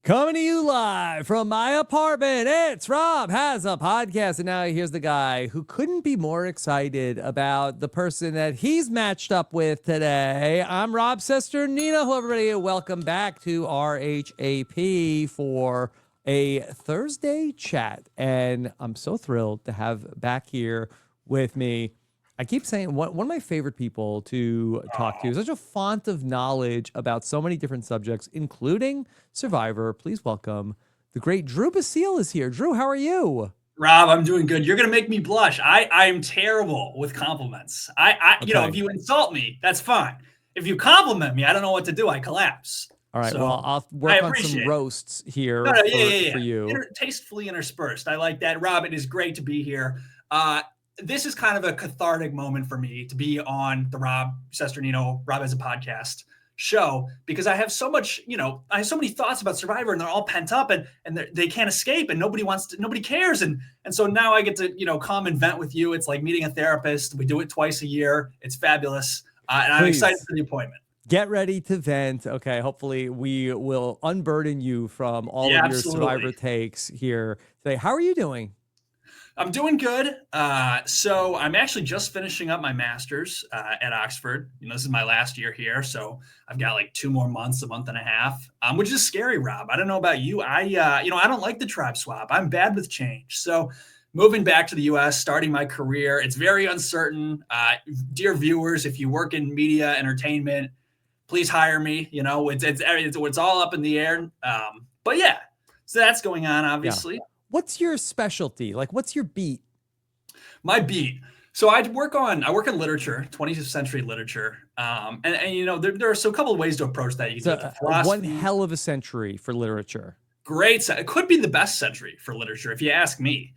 Coming to you live from my apartment, it's Rob Has a Podcast. And now here's the guy who couldn't be more excited about the person that he's matched up with today. I'm Rob Cesternino. Hello, everybody. Welcome back to RHAP for a Thursday chat. And I'm so thrilled to have back here with me. I keep saying one of my favorite people to talk to. Such a font of knowledge about so many different subjects, including Survivor. Please welcome the great Drew Basile is here. Drew, how are you? Rob, I'm doing good. You're gonna make me blush. I'm terrible with compliments. If you insult me, that's fine. If you compliment me, I don't know what to do. I collapse. All right. So, well, I'll work on some roasts here for you. Tastefully interspersed. I like that. Rob, it is great to be here. This is kind of a cathartic moment for me to be on the Rob Cesternino, Rob Has a Podcast show, because I have so much, I have so many thoughts about Survivor and they're all pent up and they can't escape and nobody cares. And so now I get to, come and vent with you. It's like meeting a therapist. We do it twice a year. It's fabulous. And I'm excited for the appointment. Get ready to vent. Okay. Hopefully we will unburden you from all of your Survivor takes here today. How are you doing? I'm doing good. So I'm actually just finishing up my master's at Oxford. This is my last year here. So I've got like 2 more months, a month and a half, which is scary, Rob. I don't know about you. I don't like the tribe swap. I'm bad with change. So moving back to the U.S., starting my career, it's very uncertain. Dear viewers, if you work in media, entertainment, please hire me. It's all up in the air. But yeah, so that's going on, obviously. Yeah. What's your specialty? Like, what's your beat? My beat. So I work in literature, 20th century literature. There are a couple of ways to approach that. You can one hell of a century for literature. Great. It could be the best century for literature, if you ask me.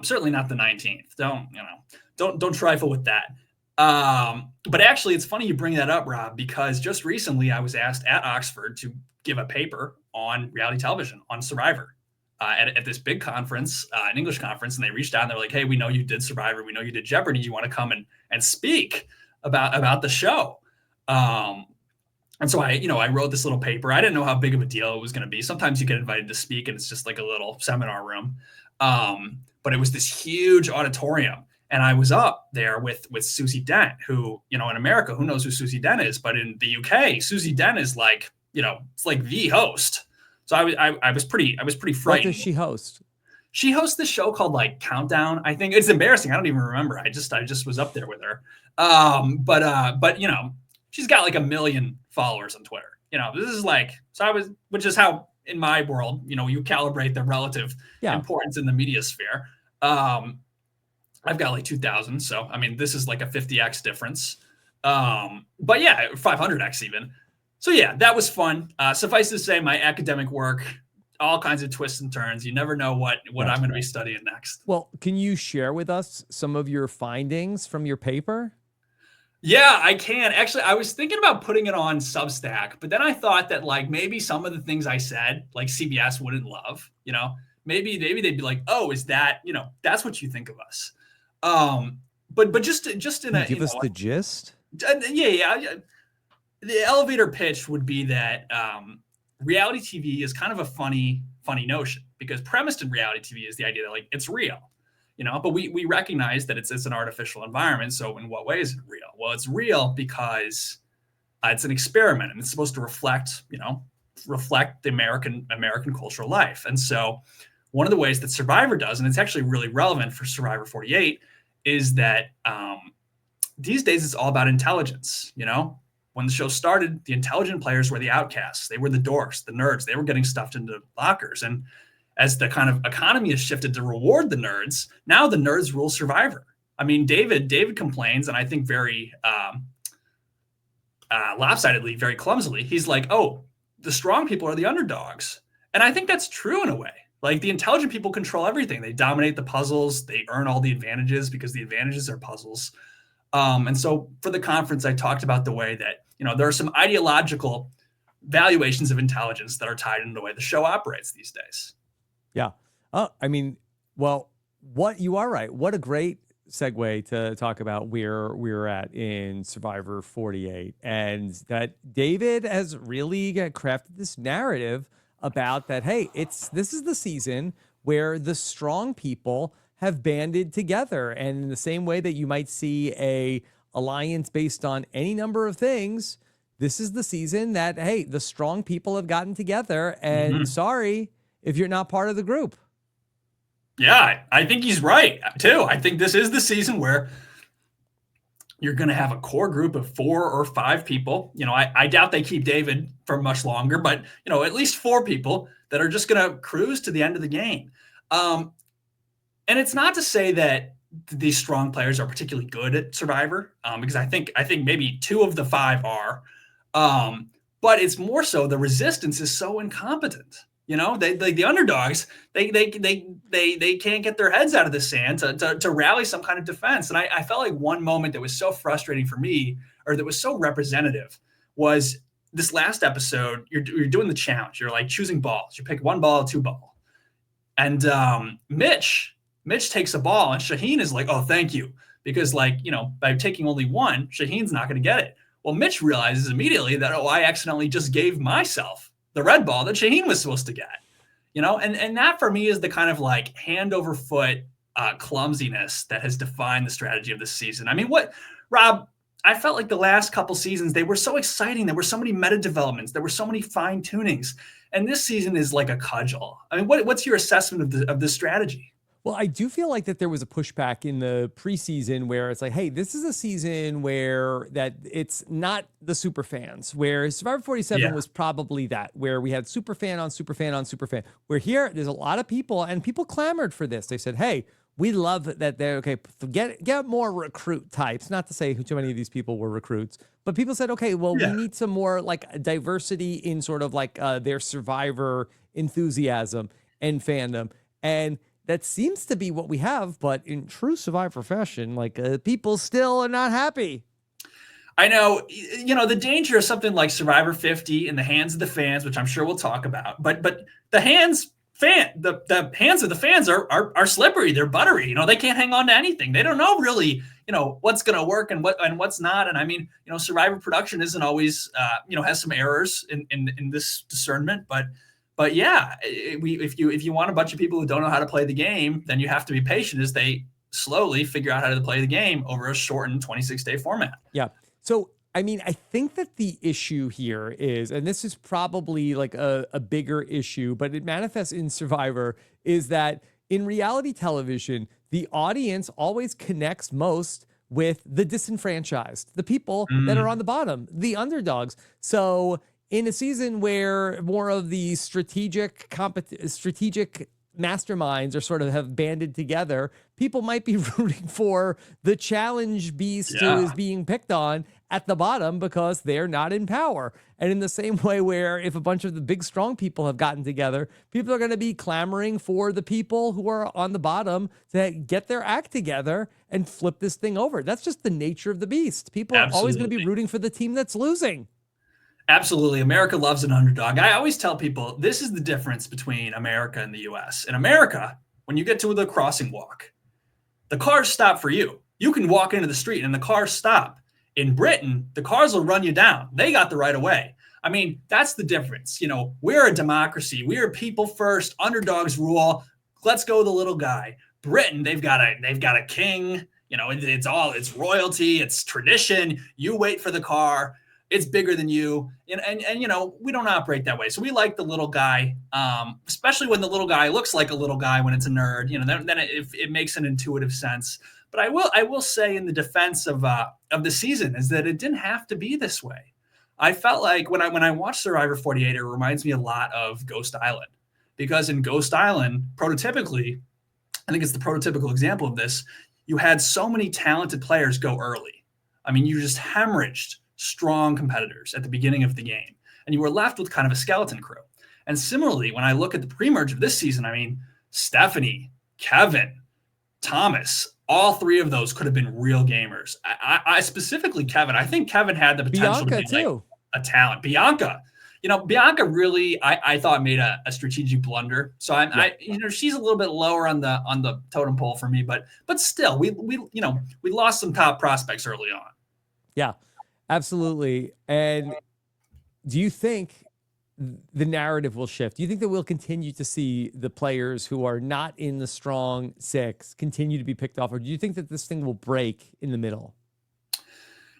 Certainly not the 19th. Don't trifle with that. But actually, it's funny you bring that up, Rob, because just recently I was asked at Oxford to give a paper on reality television, on Survivor. At this big conference, an English conference, and they reached out and they're like, "Hey, we know you did Survivor. We know you did Jeopardy. You want to come and speak about the show?" And so I wrote this little paper. I didn't know how big of a deal it was going to be. Sometimes you get invited to speak and it's just like a little seminar room. But it was this huge auditorium. And I was up there with Susie Dent, who, in America, who knows who Susie Dent is? But in the UK, Susie Dent is like, it's like the host. So I was pretty frightened. What does she host? She hosts this show called like Countdown. I think it's embarrassing. I don't even remember. I just was up there with her. But she's got like 1 million followers on Twitter. This is like, which is how in my world, you calibrate the relative importance in the media sphere. I've got like 2,000. So, I mean, this is like a 50x difference. But yeah, 500x even. So yeah, that was fun. Suffice to say, my academic work, all kinds of twists and turns. You never know what I'm going to be studying next. Well, can you share with us some of your findings from your paper? Yeah, I can. Actually, I was thinking about putting it on Substack, but then I thought that like maybe some of the things I said, like CBS wouldn't love, maybe they'd be like, "Oh, is that, that's what you think of us." But just in a, give us the gist. Yeah. The elevator pitch would be that reality TV is kind of a funny notion, because premised in reality TV is the idea that like it's real, but we recognize that it's an artificial environment. So in what way is it real? Well, it's real because it's an experiment and it's supposed to reflect the American cultural life. And so one of the ways that Survivor does, and it's actually really relevant for Survivor 48, is that these days it's all about intelligence. When the show started, the intelligent players were the outcasts. They were the dorks, the nerds. They were getting stuffed into lockers. And as the kind of economy has shifted to reward the nerds, now the nerds rule Survivor. I mean, David complains, and I think very lopsidedly, very clumsily, he's like, "Oh, the strong people are the underdogs." And I think that's true in a way. Like, the intelligent people control everything. They dominate the puzzles. They earn all the advantages because the advantages are puzzles. And so for the conference, I talked about the way that, there are some ideological valuations of intelligence that are tied into the way the show operates these days. Yeah. I mean, well, you are right. What a great segue to talk about where we're at in Survivor 48, and that David has really crafted this narrative about that. Hey, this is the season where the strong people have banded together. And in the same way that you might see a alliance based on any number of things, this is the season that, hey, the strong people have gotten together, and sorry if you're not part of the group. Yeah, I think he's right too. I think this is the season where you're going to have a core group of 4 or 5 people. I doubt they keep David for much longer, but at least 4 people that are just going to cruise to the end of the game. And it's not to say that these strong players are particularly good at Survivor, because I think maybe 2 of the 5 are. But it's more so the resistance is so incompetent. The underdogs, they can't get their heads out of the sand to rally some kind of defense. And I felt like one moment that was so frustrating for me, or that was so representative, was this last episode. You're doing the challenge. You're like choosing balls. You pick 1 ball, 2 ball. And Mitch takes a ball, and Shaheen is like, oh, thank you. Because by taking only 1, Shaheen's not going to get it. Well, Mitch realizes immediately that, I accidentally just gave myself the red ball that Shaheen was supposed to get, and that for me is the kind of hand over foot clumsiness that has defined the strategy of this season. I mean, Rob, I felt like the last couple seasons, they were so exciting. There were so many meta developments. There were so many fine tunings, and this season is like a cudgel. I mean, what's your assessment of this strategy? Well, I do feel like that there was a pushback in the preseason where it's like, hey, this is a season where that it's not the super fans, where Survivor 47 was probably that, where we had super fan on super fan on super fan. Where here, there's a lot of people, and people clamored for this. They said, hey, we love that they're okay. Get more recruit types. Not to say too many of these people were recruits, but people said, okay, well, we need some more diversity in sort of their Survivor enthusiasm and fandom. And that seems to be what we have, but in true Survivor fashion, people still are not happy. I know, the danger of something like Survivor 50 in the hands of the fans, which I'm sure we'll talk about, but the hands of the fans are slippery. They're buttery. They can't hang on to anything. They don't know really, what's going to work and what's not. And I mean, Survivor production isn't always, has some errors in this discernment, But yeah, if you want a bunch of people who don't know how to play the game, then you have to be patient as they slowly figure out how to play the game over a shortened 26-day format. Yeah. So, I mean, I think that the issue here is, and this is probably a bigger issue, but it manifests in Survivor, is that in reality television, the audience always connects most with the disenfranchised, the people that are on the bottom, the underdogs. So in a season where more of the strategic masterminds are sort of have banded together, people might be rooting for the challenge beast who is being picked on at the bottom because they're not in power. And in the same way where if a bunch of the big strong people have gotten together, people are going to be clamoring for the people who are on the bottom to get their act together and flip this thing over. That's just the nature of the beast. People are always going to be rooting for the team that's losing. Absolutely. America loves an underdog. I always tell people this is the difference between America and the US. In America, when you get to the crossing walk, the cars stop for you. You can walk into the street and the cars stop. In Britain, the cars will run you down. They got the right of way. I mean, that's the difference. We're a democracy. We're people first. Underdogs rule. Let's go the little guy. Britain, they've got a king. It's royalty. It's tradition. You wait for the car. It's bigger than you. And we don't operate that way. So we like the little guy, especially when the little guy looks like a little guy when it's a nerd, then it makes an intuitive sense. But I will say in the defense of the season is that it didn't have to be this way. I felt like when I watched Survivor 48, it reminds me a lot of Ghost Island, because in Ghost Island, prototypically, I think it's the prototypical example of this, you had so many talented players go early. I mean, you just hemorrhaged strong competitors at the beginning of the game, and you were left with kind of a skeleton crew. And similarly, when I look at the pre-merge of this season, I mean, Stephanie, Kevin, Thomas, all 3 of those could have been real gamers. I specifically Kevin. I think Kevin had the potential Bianca to be a talent. Bianca really, I thought made a strategic blunder. So she's a little bit lower on the totem pole for me, but still, we lost some top prospects early on. Yeah. Absolutely. And do you think the narrative will shift? Do you think that we'll continue to see the players who are not in the strong six continue to be picked off, or do you think that this thing will break in the middle?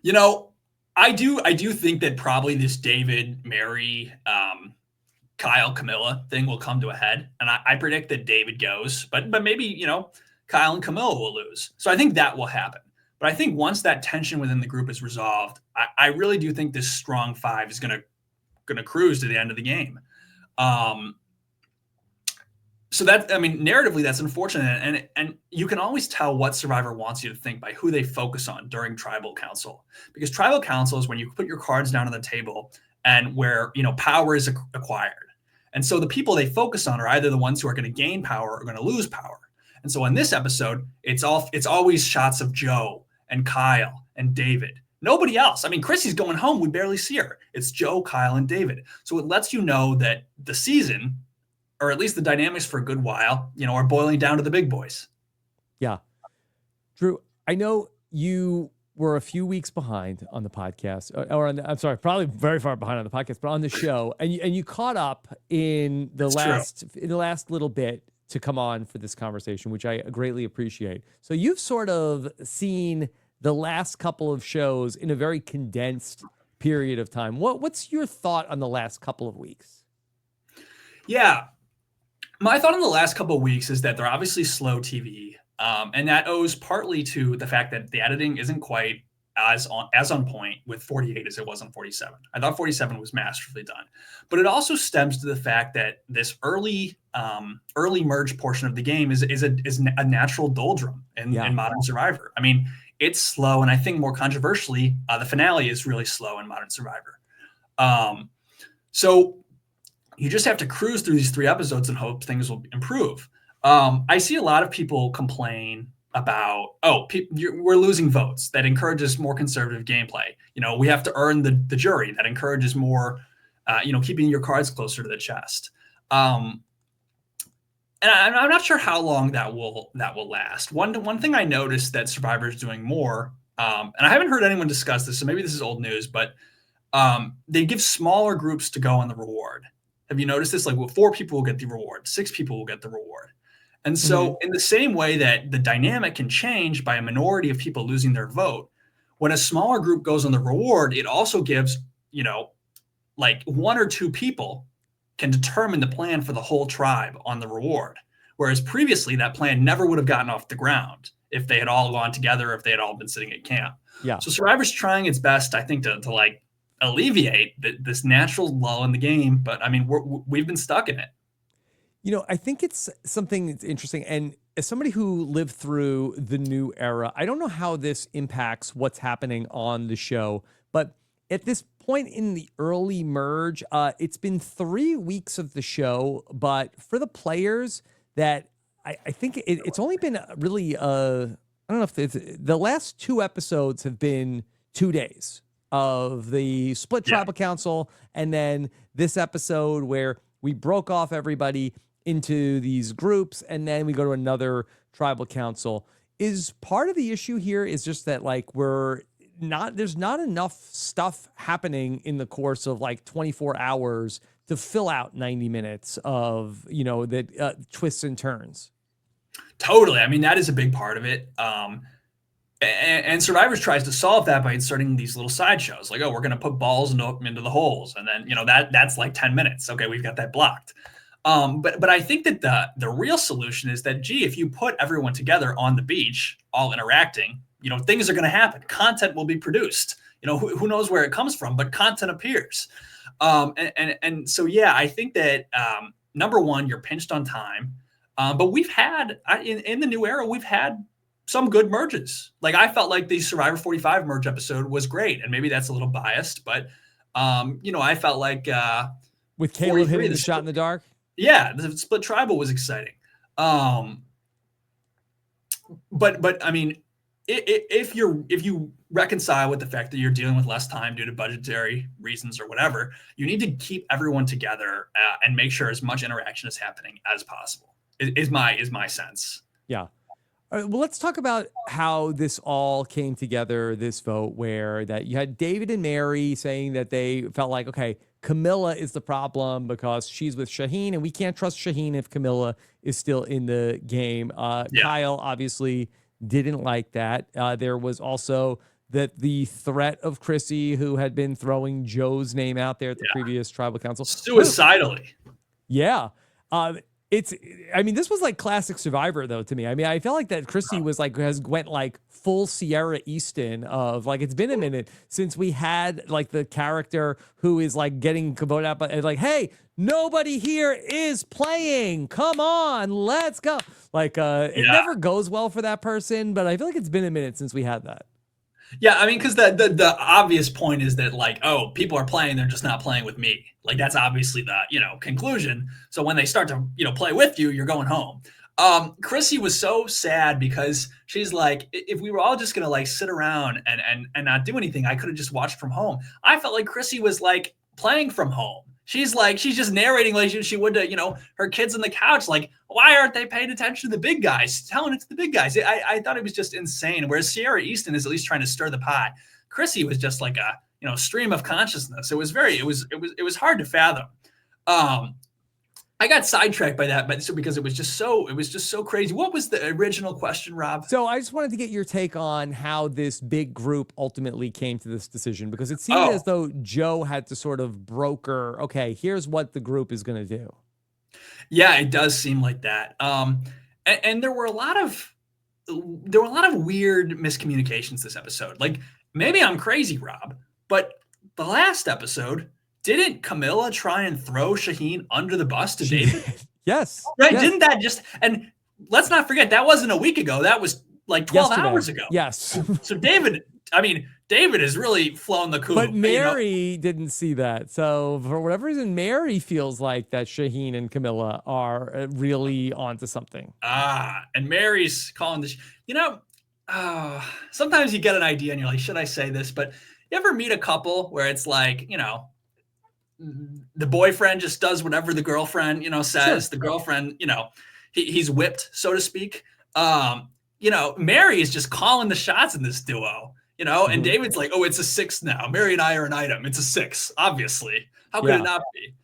You know, I do think that probably this David, Mary, Kyle, Camilla thing will come to a head, and I predict that David goes, but maybe Kyle and Camilla will lose. So I think that will happen. But I think once that tension within the group is resolved, I really do think this strong five is gonna cruise to the end of the game. So that, I mean, narratively, that's unfortunate. And you can always tell what Survivor wants you to think by who they focus on during Tribal Council. Because Tribal Council is when you put your cards down on the table and where, power is acquired. And so the people they focus on are either the ones who are going to gain power or going to lose power. And so in this episode, it's always shots of Joe and Kyle and David. Nobody else. I mean, Chrissy's going home. We barely see her. It's Joe, Kyle, and David. So it lets you know that the season, or at least the dynamics for a good while, are boiling down to the big boys. Yeah. Drew, I know you were a few weeks behind on the podcast, I'm sorry, probably very far behind on the podcast, but on the show, and you caught up in the last little bit to come on for this conversation, which I greatly appreciate. So you've sort of seen the last couple of shows in a very condensed period of time. What's your thought on the last couple of weeks? Yeah. My thought on the last couple of weeks is that they're obviously slow TV, and that owes partly to the fact that the editing isn't quite as on point with 48 as it was on 47. I thought 47 was masterfully done, but it also stems to the fact that this early merge portion of the game is a natural doldrum in Modern Survivor. I mean, it's slow, and I think more controversially, the finale is really slow in Modern Survivor. So you just have to cruise through these 3 episodes and hope things will improve. I see a lot of people complain about, we're losing votes. That encourages more conservative gameplay. We have to earn the jury. That encourages more, keeping your cards closer to the chest. And I'm not sure how long that will last. One thing I noticed that Survivor is doing more, and I haven't heard anyone discuss this, so maybe this is old news, but they give smaller groups to go on the reward. Have you noticed this? Like, 4 people will get the reward, 6 people will get the reward. And so in the same way that the dynamic can change by a minority of people losing their vote, when a smaller group goes on the reward, it also gives, like 1 or 2 people can determine the plan for the whole tribe on the reward. Whereas previously that plan never would have gotten off the ground if they had all gone together, if they had all been sitting at camp. Yeah. So Survivor's trying its best, I think, to like alleviate this natural lull in the game. But I mean, we've been stuck in it. I think it's something that's interesting. And as somebody who lived through the new era, I don't know how this impacts what's happening on the show, but at this point in the early merge, it's been 3 weeks of the show, but for the players that I think it's only been really, I don't know if the last 2 episodes have been 2 days of the split tribal council. And then this episode where we broke off everybody into these groups, and then we go to another tribal council. Is part of the issue here is just that like there's not enough stuff happening in the course of like 24 hours to fill out 90 minutes of, the twists and turns. Totally. I mean, that is a big part of it. And Survivors tries to solve that by inserting these little sideshows, like, we're going to put balls into the holes. And then, that's like 10 minutes. Okay, we've got that blocked. But I think that the real solution is that, if you put everyone together on the beach, all interacting, things are going to happen. Content will be produced. Who knows where it comes from, but content appears. And so, I think that number one, you're pinched on time. But we've had in the new era, we've had some good merges. Like, I felt like the Survivor 45 merge episode was great, and maybe that's a little biased, but I felt like with Caleb hitting the shot in the dark. Yeah, the split tribal was exciting. But I mean, if you reconcile with the fact that you're dealing with less time due to budgetary reasons or whatever, you need to keep everyone together and make sure as much interaction is happening as possible. Is my sense. Yeah. All right, well, let's talk about how this all came together, this vote, where that you had David and Mary saying that they felt like, okay, Camilla is the problem because she's with Shaheen, and we can't trust Shaheen if Camilla is still in the game. Yeah. Kyle obviously didn't like that. There was also the threat of Chrissy, who had been throwing Joe's name out there at the previous tribal council. Suicidally. Yeah. This was like classic Survivor though to me. I mean, I felt like that Chrissy was like went like full Sierra Easton of like, it's been a minute since we had like the character who is like getting voted out, but like, hey, nobody here is playing. Come on, let's go. Like, it never goes well for that person, but I feel like it's been a minute since we had that. Yeah, I mean, because the obvious point is that like, oh, people are playing, they're just not playing with me. Like that's obviously the conclusion. So when they start to play with you, you're going home. Chrissy was so sad because she's like, if we were all just gonna like sit around and not do anything, I could have just watched from home. I felt like Chrissy was like playing from home. She's just narrating like she would to, her kids on the couch. Like, why aren't they paying attention to the big guys? Telling it to the big guys. I thought it was just insane. Whereas Sierra Easton is at least trying to stir the pot. Chrissy was just like a, stream of consciousness. It was hard to fathom. I got sidetracked by that, but because it was just so crazy. What was the original question, Rob? So I just wanted to get your take on how this big group ultimately came to this decision, because it seemed as though Joe had to sort of broker, okay, here's what the group is going to do. Yeah, it does seem like that. And there were a lot of weird miscommunications this episode. Like maybe I'm crazy, Rob, but the last episode, didn't Camilla try and throw Shaheen under the bus to David? Yes. Right? Yes. Didn't that and let's not forget, that wasn't a week ago. That was like 12 hours ago. Yes. So David has really flown the coop. But Mary didn't see that. So for whatever reason, Mary feels like that Shaheen and Camilla are really onto something. And Mary's calling this, sometimes you get an idea and you're like, should I say this? But you ever meet a couple where it's like, the boyfriend just does whatever the girlfriend, says. Sure. The girlfriend, he's whipped, so to speak. Mary is just calling the shots in this duo, and David's like, oh, it's a 6 now. Mary and I are an item. It's a 6, obviously. How could it not be?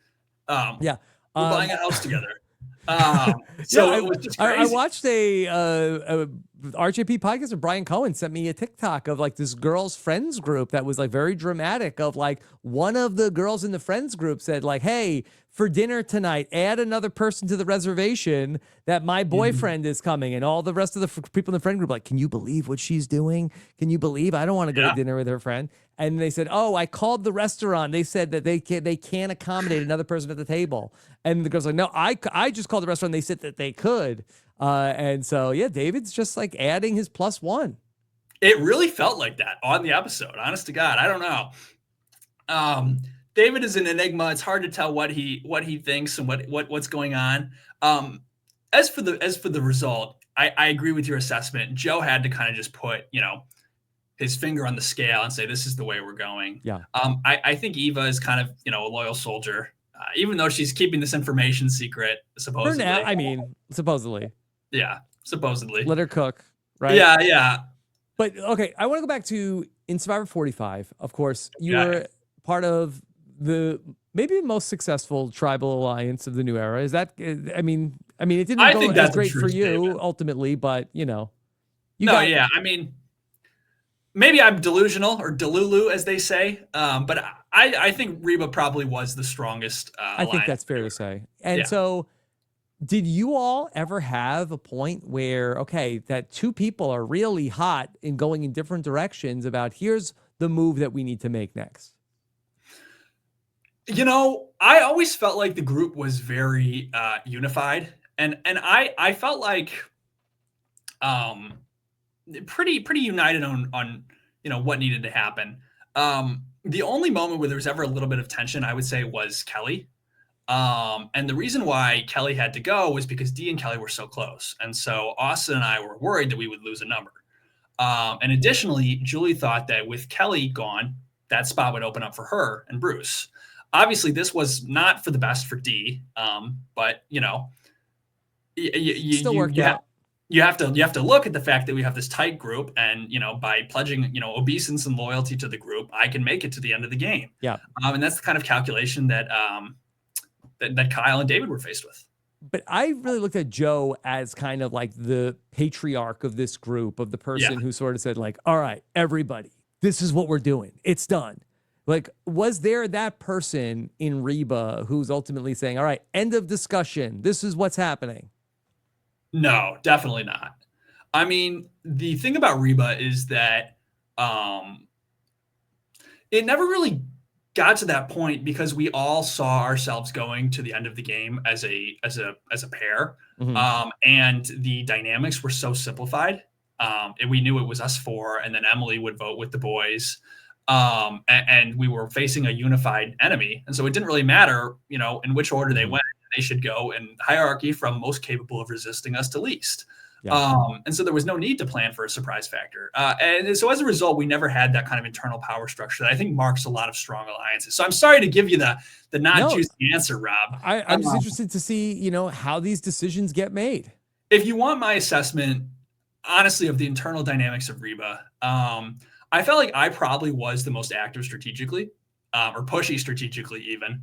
We're buying a house together. It was just crazy. I watched a RHAP podcast of Brian Cohen sent me a TikTok of like this girls' friends group that was like very dramatic, of like one of the girls in the friends group said like, hey, for dinner tonight, add another person to the reservation that my boyfriend is coming. And all the rest of the people in the friend group like, can you believe what she's doing? Can you believe I don't want to go to dinner with her friend? And they said, oh, I called the restaurant. They said that they can't accommodate another person at the table. And the girl's like, no, I just called the restaurant. They said that they could. And so, yeah, David's just like adding his +1. It really felt like that on the episode. Honest to God, I don't know. David is an enigma. It's hard to tell what he thinks and what's going on. As for the result, I agree with your assessment. Joe had to kind of just put, his finger on the scale and say, this is the way we're going. Yeah. I think Eva is kind of, a loyal soldier, even though she's keeping this information secret, supposedly. For now, supposedly. Yeah, supposedly. Let her cook, right? Yeah. But, okay, I want to go back to in Survivor 45, of course, you were part of the maybe most successful tribal alliance of the new era. Is that, it didn't go as great for you ultimately, but, maybe I'm delusional or delulu, as they say. But I think Reeba probably was the strongest. I think that's fair to say. And so did you all ever have a point where, okay, that two people are really hot in going in different directions about here's the move that we need to make next? I always felt like the group was very unified. And I felt like pretty united on what needed to happen. The only moment where there was ever a little bit of tension, I would say, was Kelly. And the reason why Kelly had to go was because Dee and Kelly were so close. And so Austin and I were worried that we would lose a number. And additionally, Julie thought that with Kelly gone, that spot would open up for her and Bruce. Obviously, this was not for the best for Dee, but, still worked out. you have to look at the fact that we have this tight group, and by pledging obeisance and loyalty to the group, I can make it to the end of the game. Yeah. And that's the kind of calculation that that Kyle and David were faced with. But I really looked at Joe as kind of like the patriarch of this group, of the person who sort of said like, all right, everybody, this is what we're doing. It's done. Like, was there that person in Reeba who's ultimately saying, all right, end of discussion. This is what's happening? No, definitely not. I mean, the thing about Reeba is that it never really got to that point because we all saw ourselves going to the end of the game as a pair. Mm-hmm. And the dynamics were so simplified. And we knew it was us four, and then Emily would vote with the boys. And we were facing a unified enemy. And so it didn't really matter, in which order they went. They should go in hierarchy from most capable of resisting us to least. Yeah. And so there was no need to plan for a surprise factor. And so as a result, we never had that kind of internal power structure that I think marks a lot of strong alliances. So I'm sorry to give you the not juicy answer, Rob. I'm just interested to see, how these decisions get made. If you want my assessment, honestly, of the internal dynamics of Reeba, I felt like I probably was the most active strategically, or pushy strategically even.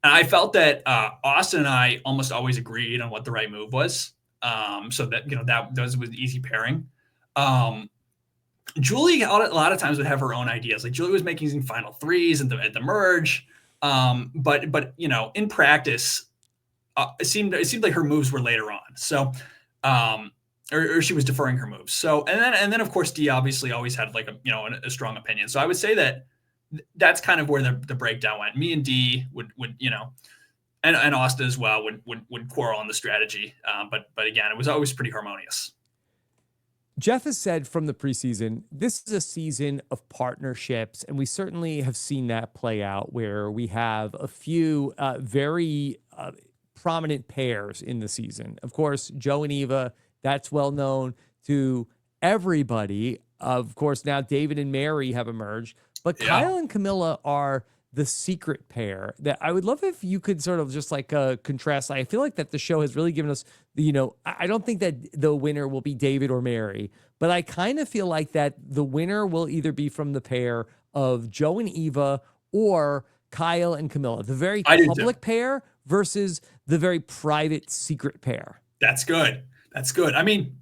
And I felt that Austin and I almost always agreed on what the right move was. So that, that was an easy pairing. Julie, a lot of times, would have her own ideas. Like Julie was making some final threes at the merge. But in practice, it seemed like her moves were later on. So, or she was deferring her moves. So, and then of course, Dee obviously always had like a strong opinion. So I would say that that's kind of where the breakdown went. Me and Dee would and Austin as well would quarrel on the strategy. But again, it was always pretty harmonious. Jeff has said from the preseason, this is a season of partnerships, and we certainly have seen that play out where we have a few very prominent pairs in the season. Of course, Joe and Eva, that's well known to everybody. Of course, now David and Mary have emerged, but Kyle and Camilla are the secret pair that I would love if you could sort of just like contrast. I feel like that the show has really given us I don't think that the winner will be David or Mary, but I kind of feel like that the winner will either be from the pair of Joe and Eva or Kyle and Camilla, the very public pair versus the very private secret pair. That's good. That's good. I mean,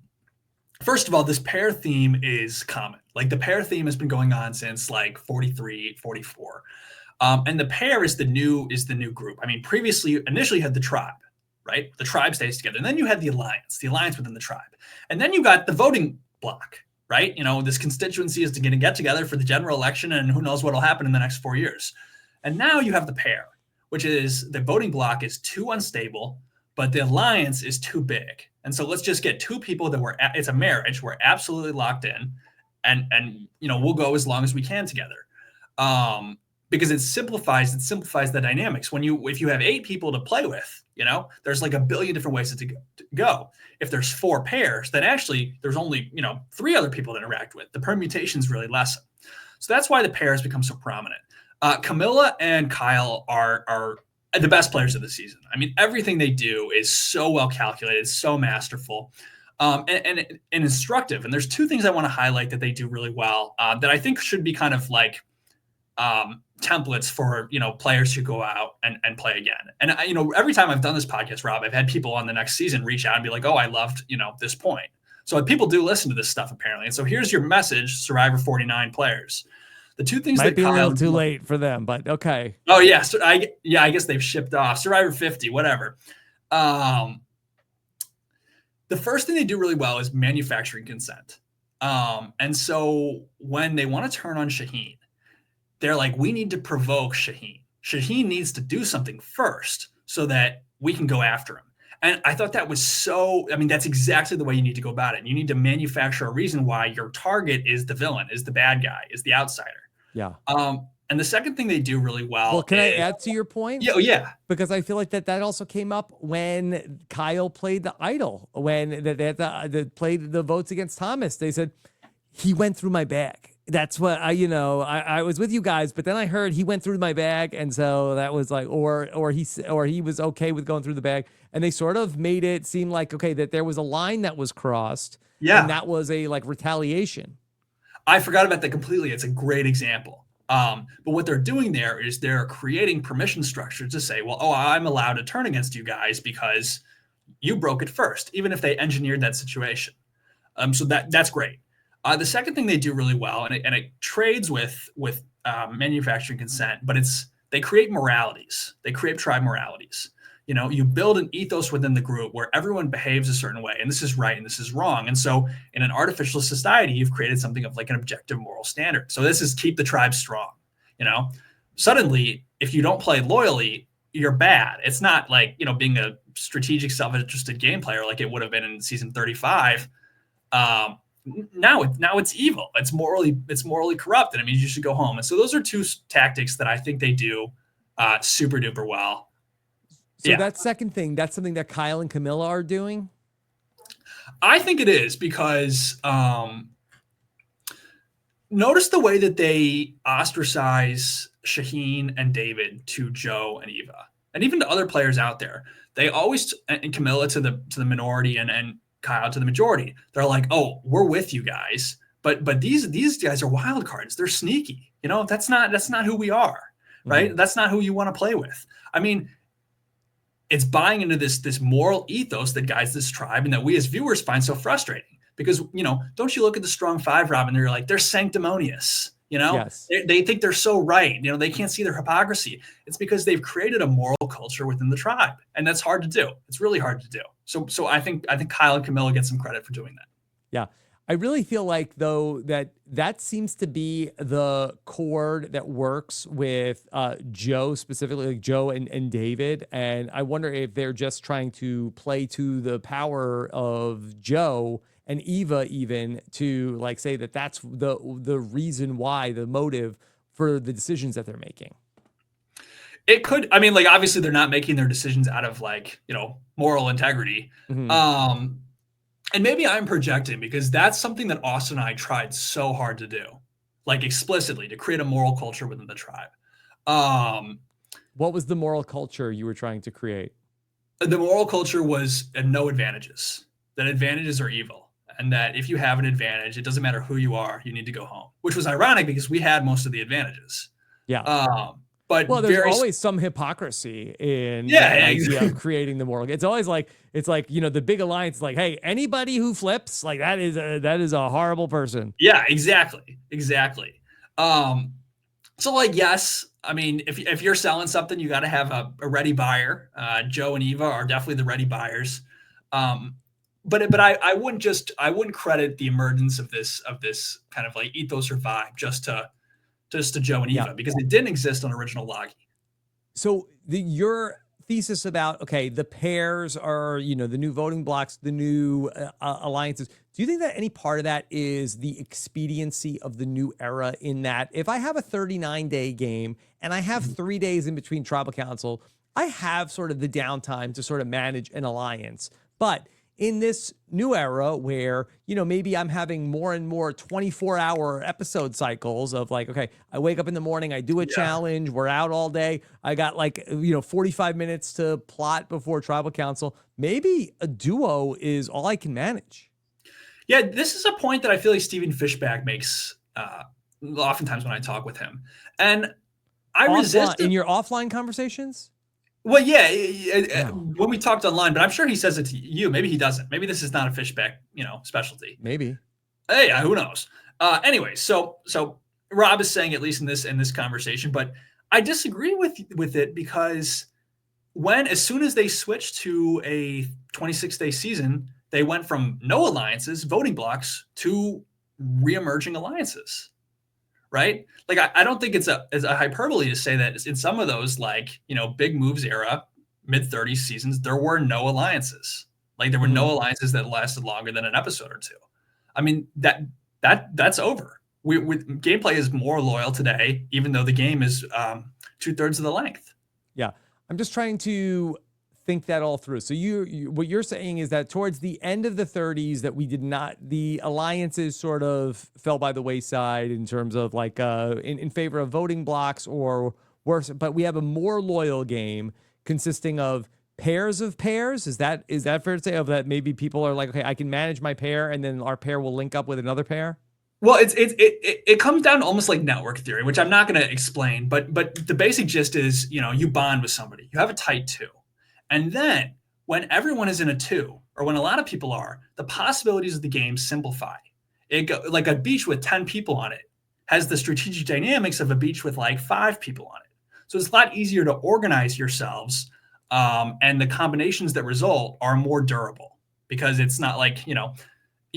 first of all, this pair theme is common. Like the pair theme has been going on since like 43, 44. And the pair is the new group. I mean, initially had the tribe, right? The tribe stays together. And then you had the alliance within the tribe. And then you got the voting block, right? This constituency is going to get together for the general election, and who knows what will happen in the next 4 years. And now you have the pair, which is the voting block is too unstable, but the alliance is too big. And so let's just get two people it's a marriage. We're absolutely locked in, and we'll go as long as we can together. Because it simplifies the dynamics. If you have 8 people to play with, there's like a billion different ways to go. If there's 4 pairs, then actually there's only 3 other people to interact with. The permutations really lessen. So that's why the pairs become so prominent. Camilla and Kyle are the best players of the season. I mean, everything they do is so well calculated, so masterful, and instructive. And there's 2 things I want to highlight that they do really well that I think should be kind of like templates for players who go out and play again. And every time I've done this podcast, Rob, I've had people on the next season reach out and be like, "Oh, I loved this point." So people do listen to this stuff apparently. And so here's your message, Survivor 49 players. The 2 things might that be a little too late for them, but okay. Oh yeah, so I guess they've shipped off. Survivor 50, whatever. The first thing they do really well is manufacturing consent. And so when they want to turn on Shaheen, they're like, we need to provoke Shaheen. Shaheen needs to do something first so that we can go after him. And I thought that was that's exactly the way you need to go about it. You need to manufacture a reason why your target is the villain, is the bad guy, is the outsider. Yeah. And the second thing they do really well. Can I add to your point? Yeah. Because I feel like that also came up when Kyle played the idol, when they played the votes against Thomas. They said, he went through my bag. That's what I was with you guys, but then I heard he went through my bag, and so that was like, or he was okay with going through the bag, and they sort of made it seem like, okay, that there was a line that was crossed, and Yeah. that was a like retaliation. I forgot about that completely. It's a great example. But what they're doing there is they're creating permission structures to say, well, oh, I'm allowed to turn against you guys because you broke it first, even if they engineered that situation. So that's great. The second thing they do really well, and it trades with manufacturing consent, but they create moralities. They create tribe moralities. You build an ethos within the group where everyone behaves a certain way, and this is right and this is wrong. And so in an artificial society, you've created something of like an objective moral standard. So this is keep the tribe strong. Suddenly, if you don't play loyally, you're bad. It's not like, being a strategic, self-interested game player like it would have been in season 35. Now it's evil. It's morally corrupt, and it means you should go home. And so those are two tactics that I think they do super duper well. So that second thing, that's something that Kyle and Camilla are doing? I think it is because notice the way that they ostracize Shaheen and David to Joe and Eva, and even to other players out there. They always, and Camilla to the minority and Kyle to the majority. They're like, oh, we're with you guys, but these guys are wild cards. They're sneaky. That's not who we are, right? Mm-hmm. That's not who you want to play with. I mean, it's buying into this moral ethos that guides this tribe and that we as viewers find so frustrating because, don't you look at the strong five, Robin, they're like, they're sanctimonious, Yes. They think they're so right. They can't see their hypocrisy. It's because they've created a moral culture within the tribe. And that's hard to do. It's really hard to do. So I think Kyle and Camilla get some credit for doing that. Yeah. I really feel like, though, that seems to be the chord that works with Joe, specifically like Joe and David. And I wonder if they're just trying to play to the power of Joe and Eva, even to like say that that's the reason why, the motive for the decisions that they're making. It could. I mean, like, obviously they're not making their decisions out of like, moral integrity. Mm-hmm. And maybe I'm projecting because that's something that Austin and I tried so hard to do, like explicitly, to create a moral culture within the tribe. What was the moral culture you were trying to create? The moral culture was no advantages, that advantages are evil. And that if you have an advantage, it doesn't matter who you are, you need to go home, which was ironic because we had most of the advantages. Yeah. But there's always some hypocrisy in the idea of creating the moral. It's always like, the big alliance is like, hey, anybody who flips, like that is a horrible person. Yeah, exactly. So like, yes, I mean, if you're selling something, you got to have a ready buyer. Joe and Eva are definitely the ready buyers. But I wouldn't credit the emergence of this kind of like ethos or vibe just to Joe and Eva, because it didn't exist on original Logi. So your thesis about, okay, the pairs are, the new voting blocks, the new alliances. Do you think that any part of that is the expediency of the new era, in that if I have a 39-day game and I have 3 days in between tribal council, I have sort of the downtime to sort of manage an alliance. But in this new era where, maybe I'm having more and more 24-hour episode cycles of like, okay, I wake up in the morning, I do a challenge, we're out all day, I got 45 minutes to plot before tribal council. Maybe a duo is all I can manage. Yeah, this is a point that I feel like Stephen Fishback makes oftentimes when I talk with him. And I resist in your offline conversations. Well, yeah, when we talked online, but I'm sure he says it to you. Maybe he doesn't. Maybe this is not a Fishback, specialty. Maybe. Hey, who knows? Anyway, so Rob is saying, at least in this conversation, but I disagree with it because as soon as they switched to a 26-day season, they went from no alliances, voting blocks, to reemerging alliances. Right? Like, I don't think it's a hyperbole to say that in some of those, like, big moves era, mid-30s seasons, there were no alliances. Like, there were no alliances that lasted longer than an episode or two. I mean, that's over. Gameplay is more loyal today, even though the game is 2/3 of the length. Yeah. I'm just trying to think that all through. So you what you're saying is that towards the end of the 30s that the alliances sort of fell by the wayside in terms of like in favor of voting blocks or worse, but we have a more loyal game consisting of pairs of pairs. Is that fair to say, of that maybe people are like, okay, I can manage my pair and then our pair will link up with another pair? Well, it comes down to almost like network theory, which I'm not going to explain, but the basic gist is, you bond with somebody, you have a tight two, and then when everyone is in a two, or when a lot of people are, the possibilities of the game simplify. Like a beach with 10 people on it has the strategic dynamics of a beach with like 5 people on it. So it's a lot easier to organize yourselves, and the combinations that result are more durable because it's not like,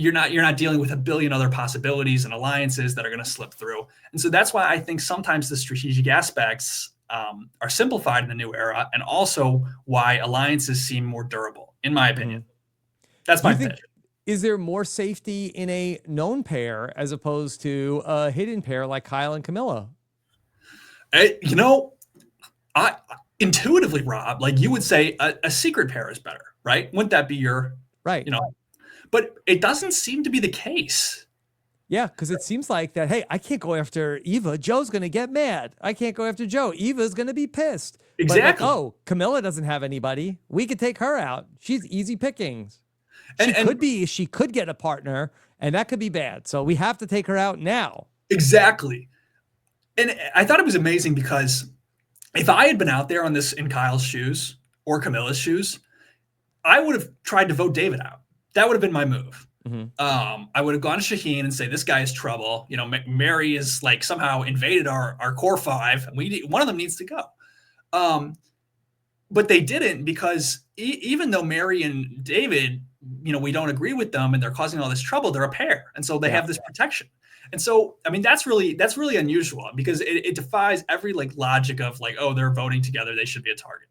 you're not dealing with a billion other possibilities and alliances that are going to slip through. And so that's why I think sometimes the strategic aspects are simplified in the new era, and also why alliances seem more durable, in my opinion. That's my pitch. Is there more safety in a known pair as opposed to a hidden pair like Kyle and Camilla? I intuitively, Rob, like you would say a secret pair is better, right? Wouldn't that be your right? But it doesn't seem to be the case. Yeah, because it seems like that, hey, I can't go after Eva. Joe's going to get mad. I can't go after Joe. Eva's going to be pissed. Exactly. But like, Camilla doesn't have anybody. We could take her out. She's easy pickings. She could get a partner, and that could be bad. So we have to take her out now. Exactly. And I thought it was amazing because if I had been out there on this in Kyle's shoes or Camilla's shoes, I would have tried to vote David out. That would have been my move. Mm-hmm. I would have gone to Shaheen and say, this guy is trouble. Mary is like somehow invaded our core 5. One of them needs to go. But they didn't, because even though Mary and David, we don't agree with them and they're causing all this trouble, they're a pair. And so they have this protection. And so, I mean, that's really unusual, because it defies every like logic of like, oh, they're voting together, they should be a target.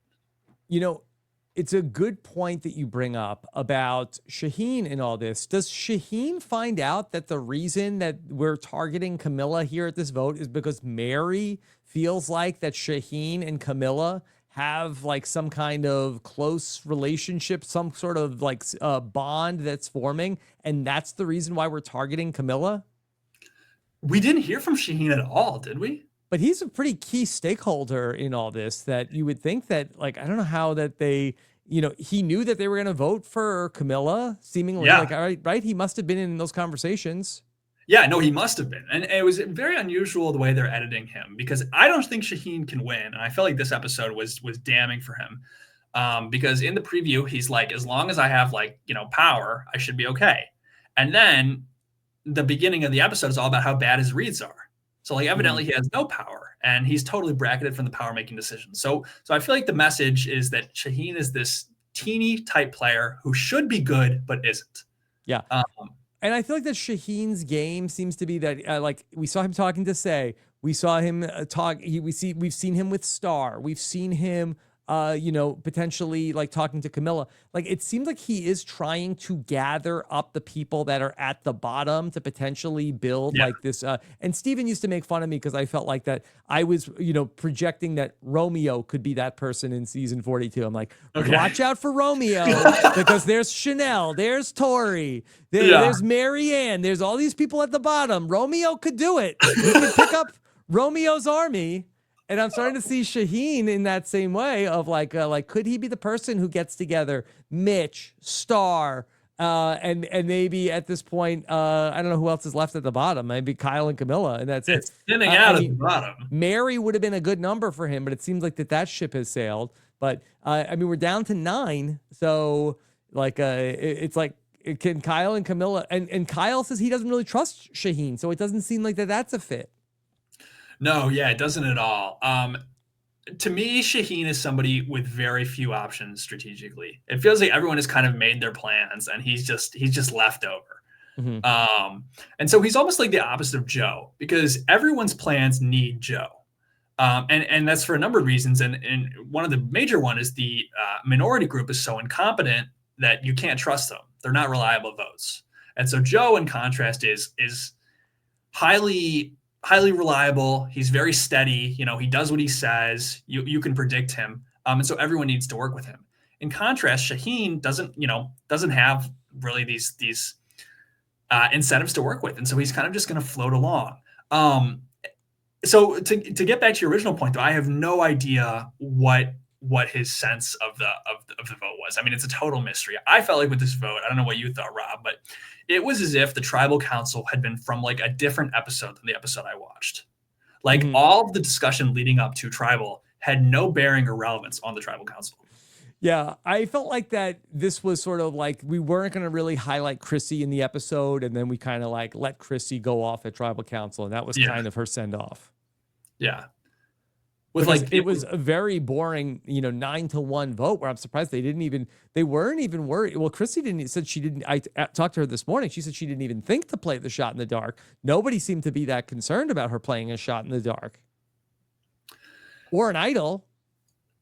It's a good point that you bring up about Shaheen in all this. Does Shaheen find out that the reason that we're targeting Camilla here at this vote is because Mary feels like that Shaheen and Camilla have like some kind of close relationship, some sort of like bond that's forming, and that's the reason why we're targeting Camilla? We didn't hear from Shaheen at all, did we? But he's a pretty key stakeholder in all this, that you would think that, like, I don't know how that they, he knew that they were going to vote for Camilla, seemingly. Yeah. Like, right? He must have been in those conversations. Yeah, no, he must have been. And it was very unusual the way they're editing him, because I don't think Shaheen can win. And I felt like this episode was damning for him, because in the preview, he's like, as long as I have like, power, I should be okay. And then the beginning of the episode is all about how bad his reads are. So like evidently he has no power, and he's totally bracketed from the power making decisions. So I feel like the message is that Shaheen is this teeny type player who should be good but isn't. Yeah. And I feel like that Shaheen's game seems to be that like we saw him talking to Say, we saw him talk. We've seen him with Star. We've seen him potentially like talking to Camilla. Like, it seems like he is trying to gather up the people that are at the bottom to potentially build like this. And Steven used to make fun of me because I felt like that I was, projecting that Romeo could be that person in season 42. I'm like, watch out for Romeo, because there's Chanel, there's Tori, there's Marianne, there's all these people at the bottom. Romeo could do it. He could pick up Romeo's army. And I'm starting to see Shaheen in that same way of like, could he be the person who gets together Mitch, Star, and maybe at this point, I don't know who else is left at the bottom. Maybe Kyle and Camilla, and that's it's thinning out at the bottom. Mary would have been a good number for him, but it seems like that ship has sailed. But we're down to 9, so like it's like, can Kyle and Camilla, and Kyle says he doesn't really trust Shaheen, so it doesn't seem like that's a fit. No, yeah, it doesn't at all. To me, Shaheen is somebody with very few options strategically. It feels like everyone has kind of made their plans, and he's just left over. Mm-hmm. And so he's almost like the opposite of Joe, because everyone's plans need Joe. And that's for a number of reasons. And one of the major one is the minority group is so incompetent that you can't trust them. They're not reliable votes. And so Joe, in contrast, is highly reliable. He's very steady. He does what he says. You can predict him. And so everyone needs to work with him. In contrast, Shaheen doesn't have really these incentives to work with, and so he's kind of just going to float along. So to get back to your original point, though, I have no idea what his sense of the vote was. I mean, it's a total mystery. I felt like with this vote, I don't know what you thought, Rob, but it was as if the tribal council had been from like a different episode than the episode I watched. Like all of the discussion leading up to tribal had no bearing or relevance on the tribal council. Yeah, I felt like that this was sort of like we weren't going to really highlight Chrissy in the episode, and then we kind of like let Chrissy go off at tribal council, and that was kind of her send off. Yeah. It was a very boring, 9-1 vote where I'm surprised they weren't even worried. Well, Chrissy said she didn't. I talked to her this morning. She said she didn't even think to play the shot in the dark. Nobody seemed to be that concerned about her playing a shot in the dark or an idol.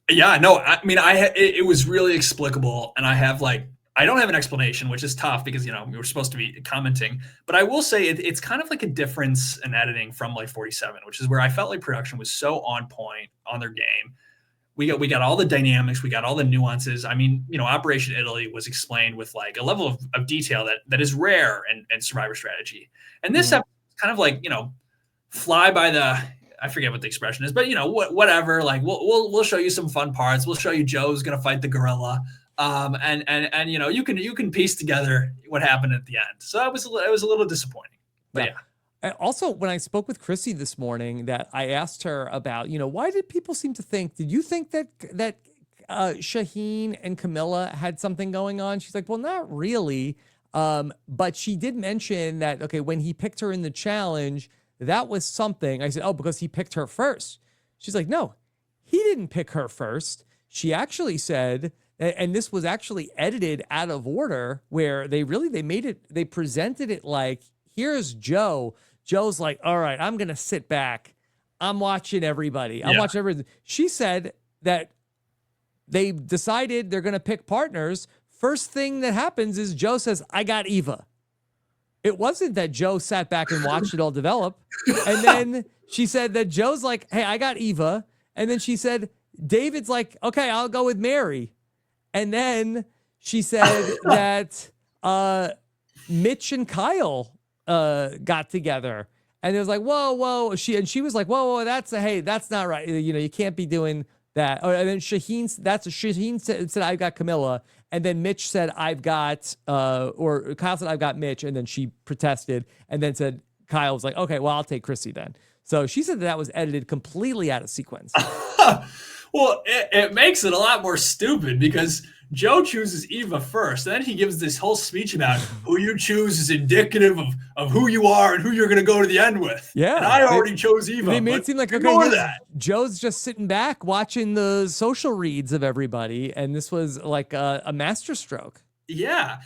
Yeah, no, I mean, it was really explicable, and I don't have an explanation, which is tough because, we were supposed to be commenting, but I will say it's kind of like a difference in editing from like 47, which is where I felt like production was so on point on their game. We got all the dynamics, we got all the nuances. I mean, Operation Italy was explained with like a level of detail that is rare in Survivor strategy. And this episode kind of like, fly by the, I forget what the expression is, but whatever, like we'll show you some fun parts. We'll show you Joe's going to fight the gorilla. And you can piece together what happened at the end. So it was a little disappointing. But yeah. Also, when I spoke with Chrissy this morning, that I asked her about, why did people seem to think? Did you think that Shaheen and Camilla had something going on? She's like, well, not really. But she did mention that when he picked her in the challenge, that was something. I said, oh, because he picked her first. She's like, no, he didn't pick her first. She actually said. And this was actually edited out of order where they presented it like, here's Joe. Joe's like, all right, I'm going to sit back. I'm watching everybody. I'm watching everything. She said that they decided they're going to pick partners. First thing that happens is Joe says, I got Eva. It wasn't that Joe sat back and watched it all develop. And then she said that Joe's like, hey, I got Eva. And then she said, David's like, okay, I'll go with Mary. And then she said that Mitch and Kyle got together, and it was like, whoa. She was like, whoa, that's not right. You can't be doing that. And then Shaheen said I've got Camilla, and then Mitch said I've got, or Kyle said I've got Mitch, and then she protested, and then said Kyle was like, okay, well I'll take Chrissy then. So she said that was edited completely out of sequence. Well, it makes it a lot more stupid because Joe chooses Eva first. And then he gives this whole speech about who you choose is indicative of who you are and who you're going to go to the end with. Yeah. And I already chose Eva. They made it seem like, Joe's just sitting back watching the social reads of everybody. And this was like a masterstroke. Yeah.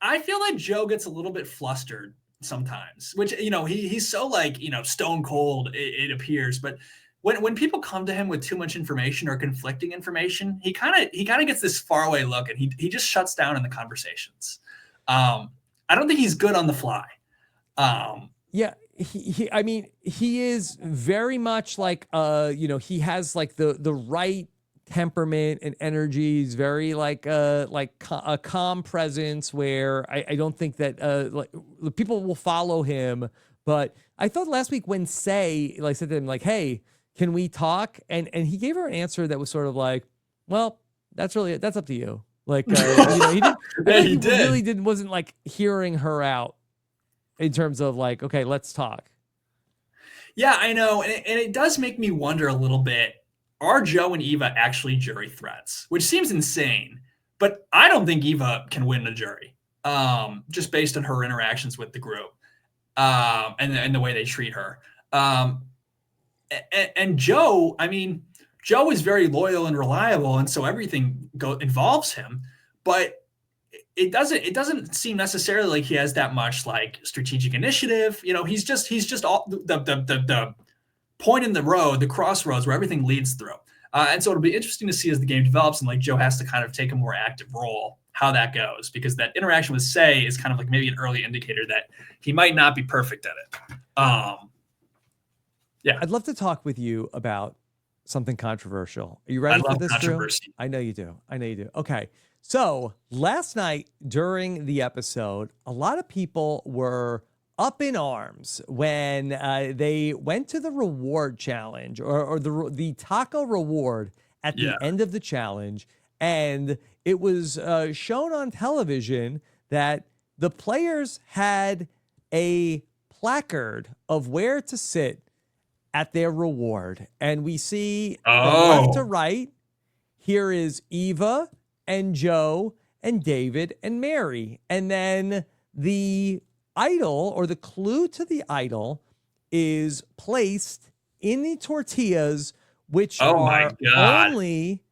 I feel like Joe gets a little bit flustered sometimes, which, he's so like, stone cold, it appears. But when people come to him with too much information or conflicting information, he kind of gets this faraway look, and he just shuts down in the conversations. I don't think he's good on the fly. Yeah, he is very much like he has like the right temperament and energy. He's very like a calm presence where I don't think that like people will follow him. But I thought last week when said to him like, hey, can we talk? And he gave her an answer that was sort of like, well, that's up to you. Like, he wasn't like hearing her out in terms of like, okay, let's talk. Yeah, I know. And it does make me wonder a little bit, are Joe and Eva actually jury threats? Which seems insane, but I don't think Eva can win the jury, just based on her interactions with the group and the way they treat her. And Joe, Joe is very loyal and reliable, and so everything involves him. But it doesn't seem necessarily like he has that much like strategic initiative. He's just all the point in the road, the crossroads where everything leads through. And so it'll be interesting to see as the game develops, and like Joe has to kind of take a more active role, how that goes, because that interaction with Say is kind of like maybe an early indicator that he might not be perfect at it. Yeah. I'd love to talk with you about something controversial. Are you I ready for love this, Drew? controversy. I know you do. I know you do. Okay. So last night during the episode, a lot of people were up in arms when they went to the reward challenge or the taco reward at Yeah. the end of the challenge. And it was shown on television that the players had a placard of where to sit at their reward. And we see from left to right, here is Eva and Joe and David and Mary. And then the idol, or the clue to the idol, is placed in the tortillas, which Oh my are God. only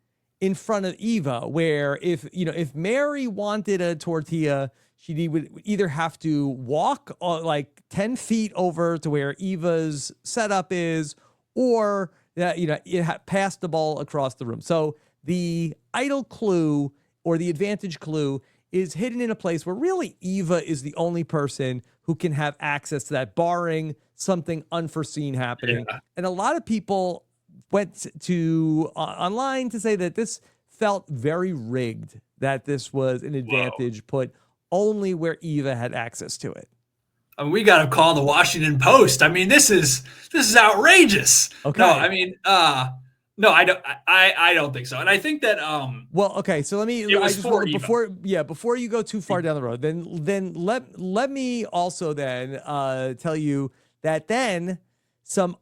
in front of Eva, where if Mary wanted a tortilla, she would either have to walk like 10 feet over to where Eva's setup is, or pass the ball across the room. So the idol clue or the advantage clue is hidden in a place where really Eva is the only person who can have access to that, barring something unforeseen happening. Yeah. And a lot of people went to online to say that this felt very rigged, that this was an advantage put only where Eva had access to it. I mean, we got to call the Washington Post. I mean, this is outrageous. Okay. No, I mean, no, I don't think so. And I think that well, okay, so let me before you go too far down the road, then let me also then tell you that then some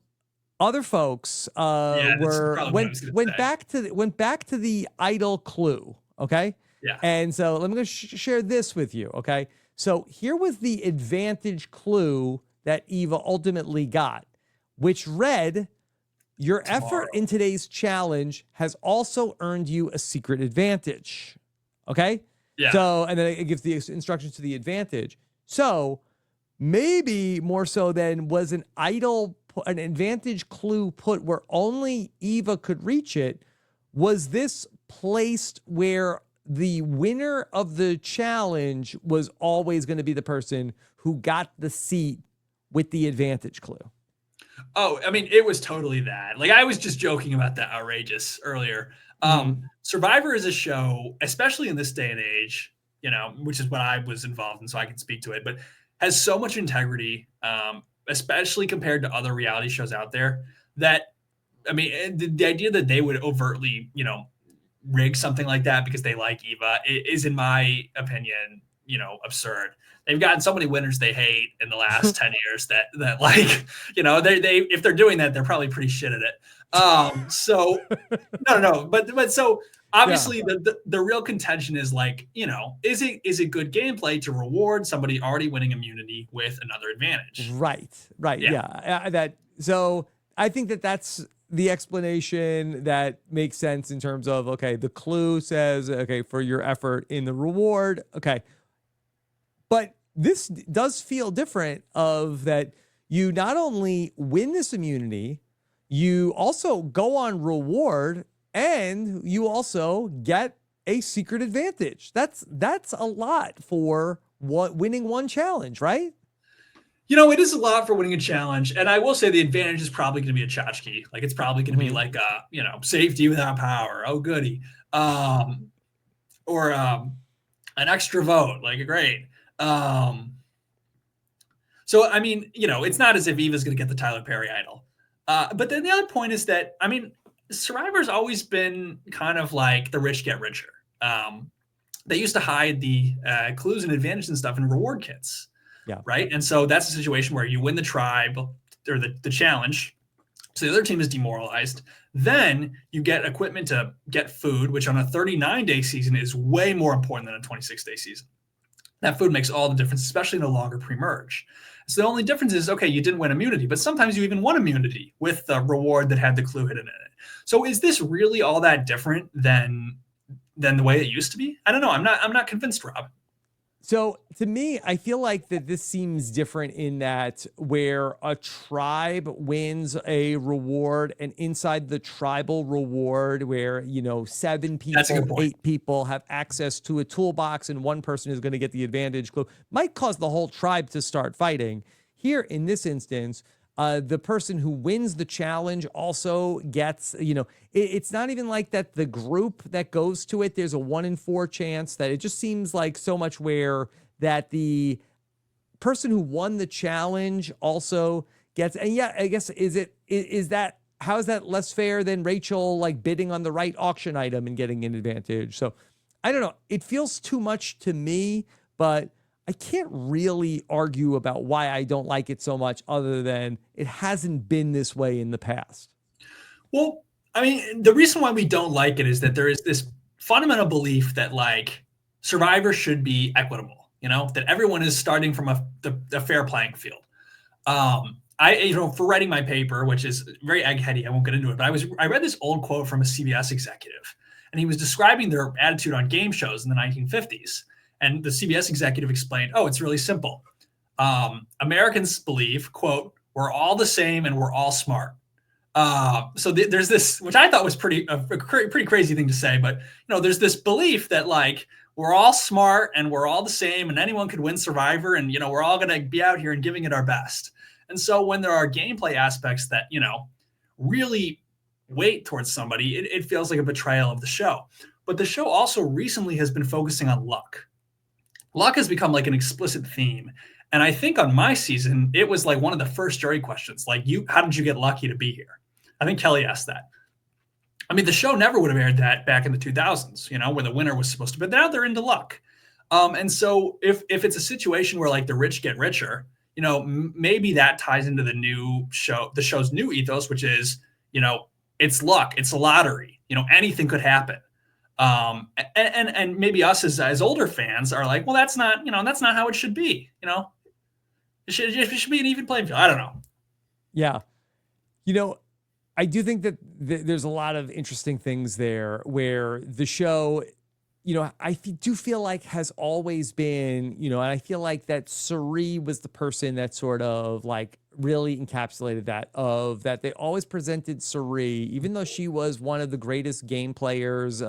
other folks went back to the idol clue, okay? Yeah. And so let me share this with you, okay? So here was the advantage clue that Eva ultimately got, which read, your effort in today's challenge has also earned you a secret advantage. Okay? Yeah. So, and then it gives the instructions to the advantage. So maybe more so than was an advantage clue put where only Eva could reach it, was this placed where the winner of the challenge was always going to be the person who got the seat with the advantage clue. Oh, I mean, it was totally that. Like, I was just joking about that outrageous earlier. Survivor is a show, especially in this day and age, which is what I was involved in, so I can speak to it, but has so much integrity, especially compared to other reality shows out there, that, I mean, the idea that they would overtly, rig something like that because they like Eva is, in my opinion, absurd. They've gotten so many winners they hate in the last 10 years that like, they if they're doing that, they're probably pretty shit at it. So no, but so obviously the real contention is like, is it good gameplay to reward somebody already winning immunity with another advantage? Right. Yeah. So I think that's the explanation that makes sense in terms of, okay, the clue says, okay, for your effort in the reward. Okay. But this does feel different of that you not only win this immunity, you also go on reward and you also get a secret advantage. That's a lot for winning one challenge, right? It is a lot for winning a challenge. And I will say the advantage is probably going to be a tchotchke. Like, it's probably going to be like safety without power. Oh, goody. Or an extra vote. Like, great. So, I mean, it's not as if Eva's going to get the Tyler Perry idol. But then the other point is that, I mean, Survivor's always been kind of like the rich get richer. They used to hide the clues and advantages and stuff in reward kits. Yeah. Right. And so that's a situation where you win the tribe or the challenge. So the other team is demoralized. Then you get equipment to get food, which on a 39-day season is way more important than a 26-day season. That food makes all the difference, especially in a longer pre-merge. So the only difference is, okay, you didn't win immunity, but sometimes you even won immunity with the reward that had the clue hidden in it. So is this really all that different than the way it used to be? I don't know. I'm not convinced, Rob. So to me, I feel like that this seems different in that where a tribe wins a reward, and inside the tribal reward where, 7 people, 8 people have access to a toolbox and one person is going to get the advantage clue, might cause the whole tribe to start fighting. Here in this instance, The person who wins the challenge also gets, it's not even like that the group that goes to it, there's a 1 in 4 chance that it just seems like so much where that the person who won the challenge also gets, and yeah, I guess, how is that less fair than Rachel like bidding on the right auction item and getting an advantage? So I don't know. It feels too much to me, but I can't really argue about why I don't like it so much other than it hasn't been this way in the past. Well, I mean, the reason why we don't like it is that there is this fundamental belief that like Survivor should be equitable, that everyone is starting from a fair playing field. For writing my paper, which is very eggheady, I won't get into it, but I read this old quote from a CBS executive, and he was describing their attitude on game shows in the 1950s. And the CBS executive explained, it's really simple. Americans believe, quote, we're all the same and we're all smart. So there's this, which I thought was a pretty crazy thing to say, but there's this belief that like we're all smart and we're all the same and anyone could win Survivor and we're all going to be out here and giving it our best. And so when there are gameplay aspects that really weight towards somebody, it feels like a betrayal of the show. But the show also recently has been focusing on luck. Luck has become like an explicit theme. And I think on my season, it was like one of the first jury questions. Like, how did you get lucky to be here? I think Kelly asked that. I mean, the show never would have aired that back in the 2000s, where the winner was supposed to, but now they're into luck. And so if it's a situation where like the rich get richer, maybe that ties into the show's new ethos, which is, it's luck, it's a lottery, anything could happen. And maybe us as older fans are like, well, that's not how it should be. It should be an even playing field. I don't know. Yeah. I do think that there's a lot of interesting things there where the show, I do feel like has always been, and I feel like that Suri was the person that sort of like really encapsulated that they always presented Suri, even though she was one of the greatest game players,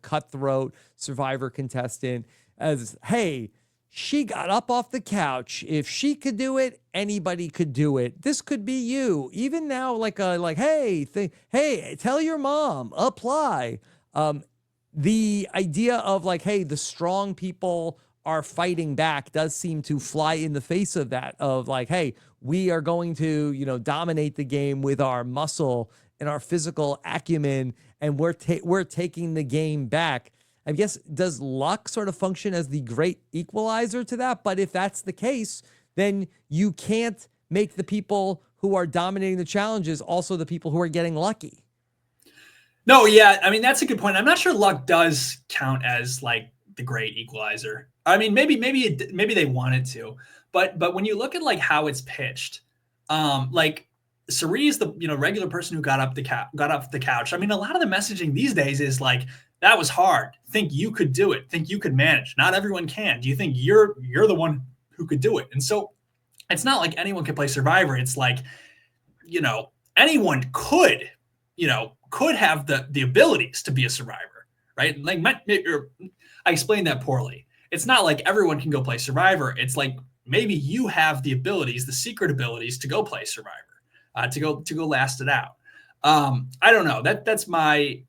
cutthroat Survivor contestant, as, hey, she got up off the couch. If she could do it, anybody could do it. This could be you. Even now, hey, tell your mom, apply. The idea of like, hey, the strong people are fighting back does seem to fly in the face of that, of like, hey, we are going to, dominate the game with our muscle and our physical acumen, and we're taking the game back. I guess, does luck sort of function as the great equalizer to that? But if that's the case, then you can't make the people who are dominating the challenges also the people who are getting lucky. No, yeah. I mean, that's a good point. I'm not sure luck does count as like the great equalizer. I mean, maybe they want it to, but when you look at like how it's pitched, like Suri is the regular person who got off the couch. I mean, a lot of the messaging these days is like, that was hard. Think you could do it. Think you could manage. Not everyone can. Do you think you're the one who could do it? And so it's not like anyone can play Survivor. It's like, anyone could have the abilities to be a survivor, right? Like I explained that poorly. It's not like everyone can go play Survivor. It's like maybe you have the abilities, the secret abilities to go play Survivor, to go last it out. I don't know. That's my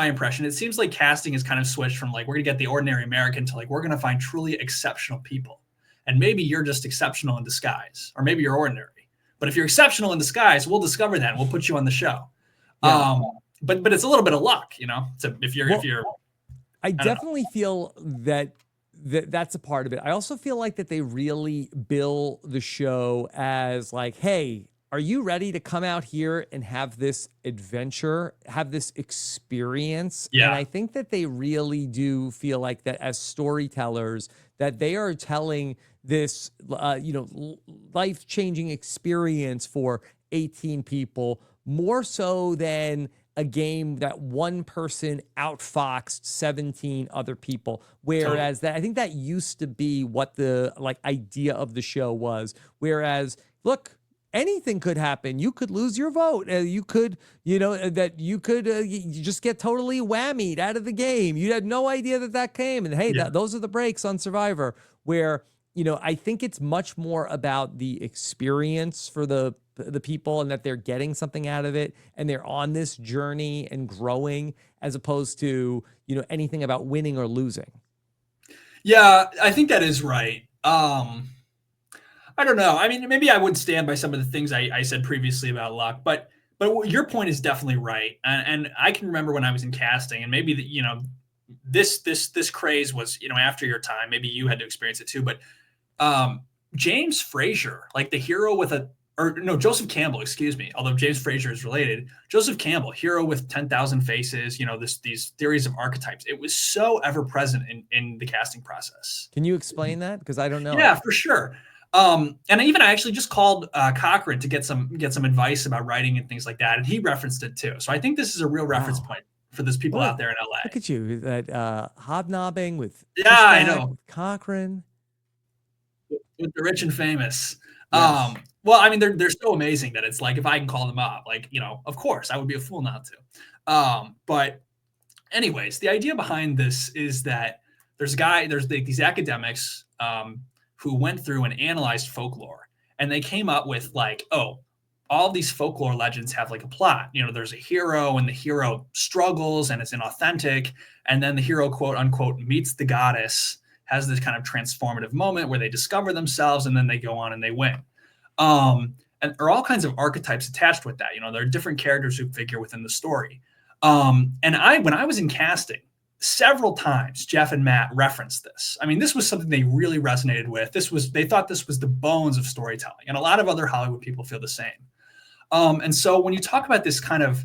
impression. It seems like casting has kind of switched from like, we're going to get the ordinary American to like, we're going to find truly exceptional people. And maybe you're just exceptional in disguise, or maybe you're ordinary. But if you're exceptional in disguise, we'll discover that and we'll put you on the show. Yeah. But it's a little bit of luck, So I definitely feel that's a part of it. I also feel like that they really bill the show as like, hey, are you ready to come out here and have this adventure, have this experience? Yeah. And I think that they really do feel like that as storytellers, that they are telling this, life-changing experience for 18 people, more so than a game that one person outfoxed 17 other people. Whereas that, I think that used to be what the like idea of the show was. Whereas, look, anything could happen. You could lose your vote. You could, you just get totally whammied out of the game. You had no idea that came. And hey, those are the breaks on Survivor, where, I think it's much more about the experience for the the people and that they're getting something out of it and they're on this journey and growing, as opposed to, anything about winning or losing. Yeah, I think that is right. I don't know. I mean, maybe I would stand by some of the things I said previously about luck, but your point is definitely right. And I can remember when I was in casting, and maybe this craze was after your time. Maybe you had to experience it too. But James Frazier, like the hero with Joseph Campbell, excuse me. Although James Frazier is related, Joseph Campbell, hero with 10,000 faces. These theories of archetypes. It was so ever present in the casting process. Can you explain that? Because I don't know. Yeah, for sure. And I actually just called Cochran to get some advice about writing and things like that, and he referenced it too. So I think this is a real reference point for those people out there in LA. Look at you, that hobnobbing with I know with Cochran, with the rich and famous. Yes. Well, I mean, they're so amazing that it's like if I can call them up, like of course I would be a fool not to. But anyways, the idea behind this is that there's these academics who went through and analyzed folklore, and they came up with like, all these folklore legends have like a plot. There's a hero, and the hero struggles and it's inauthentic, and then the hero, quote unquote, meets the goddess, has this kind of transformative moment where they discover themselves, and then they go on and they win. And there are all kinds of archetypes attached with that. There are different characters who figure within the story. And when I was in casting, several times Jeff and Matt referenced this. I mean, this was something they really resonated with. They thought this was the bones of storytelling, and a lot of other Hollywood people feel the same. And so when you talk about this kind of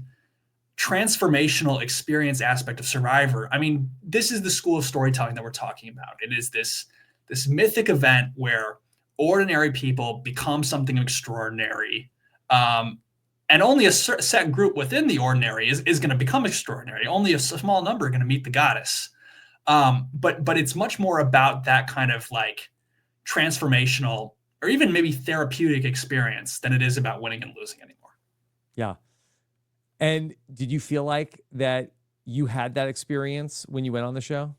transformational experience aspect of Survivor, I mean, this is the school of storytelling that we're talking about. It is this mythic event where ordinary people become something extraordinary. And only a set group within the ordinary is going to become extraordinary. Only a small number are going to meet the goddess. But it's much more about that kind of like transformational or even maybe therapeutic experience than it is about winning and losing anymore. Yeah. And did you feel like that you had that experience when you went on the show?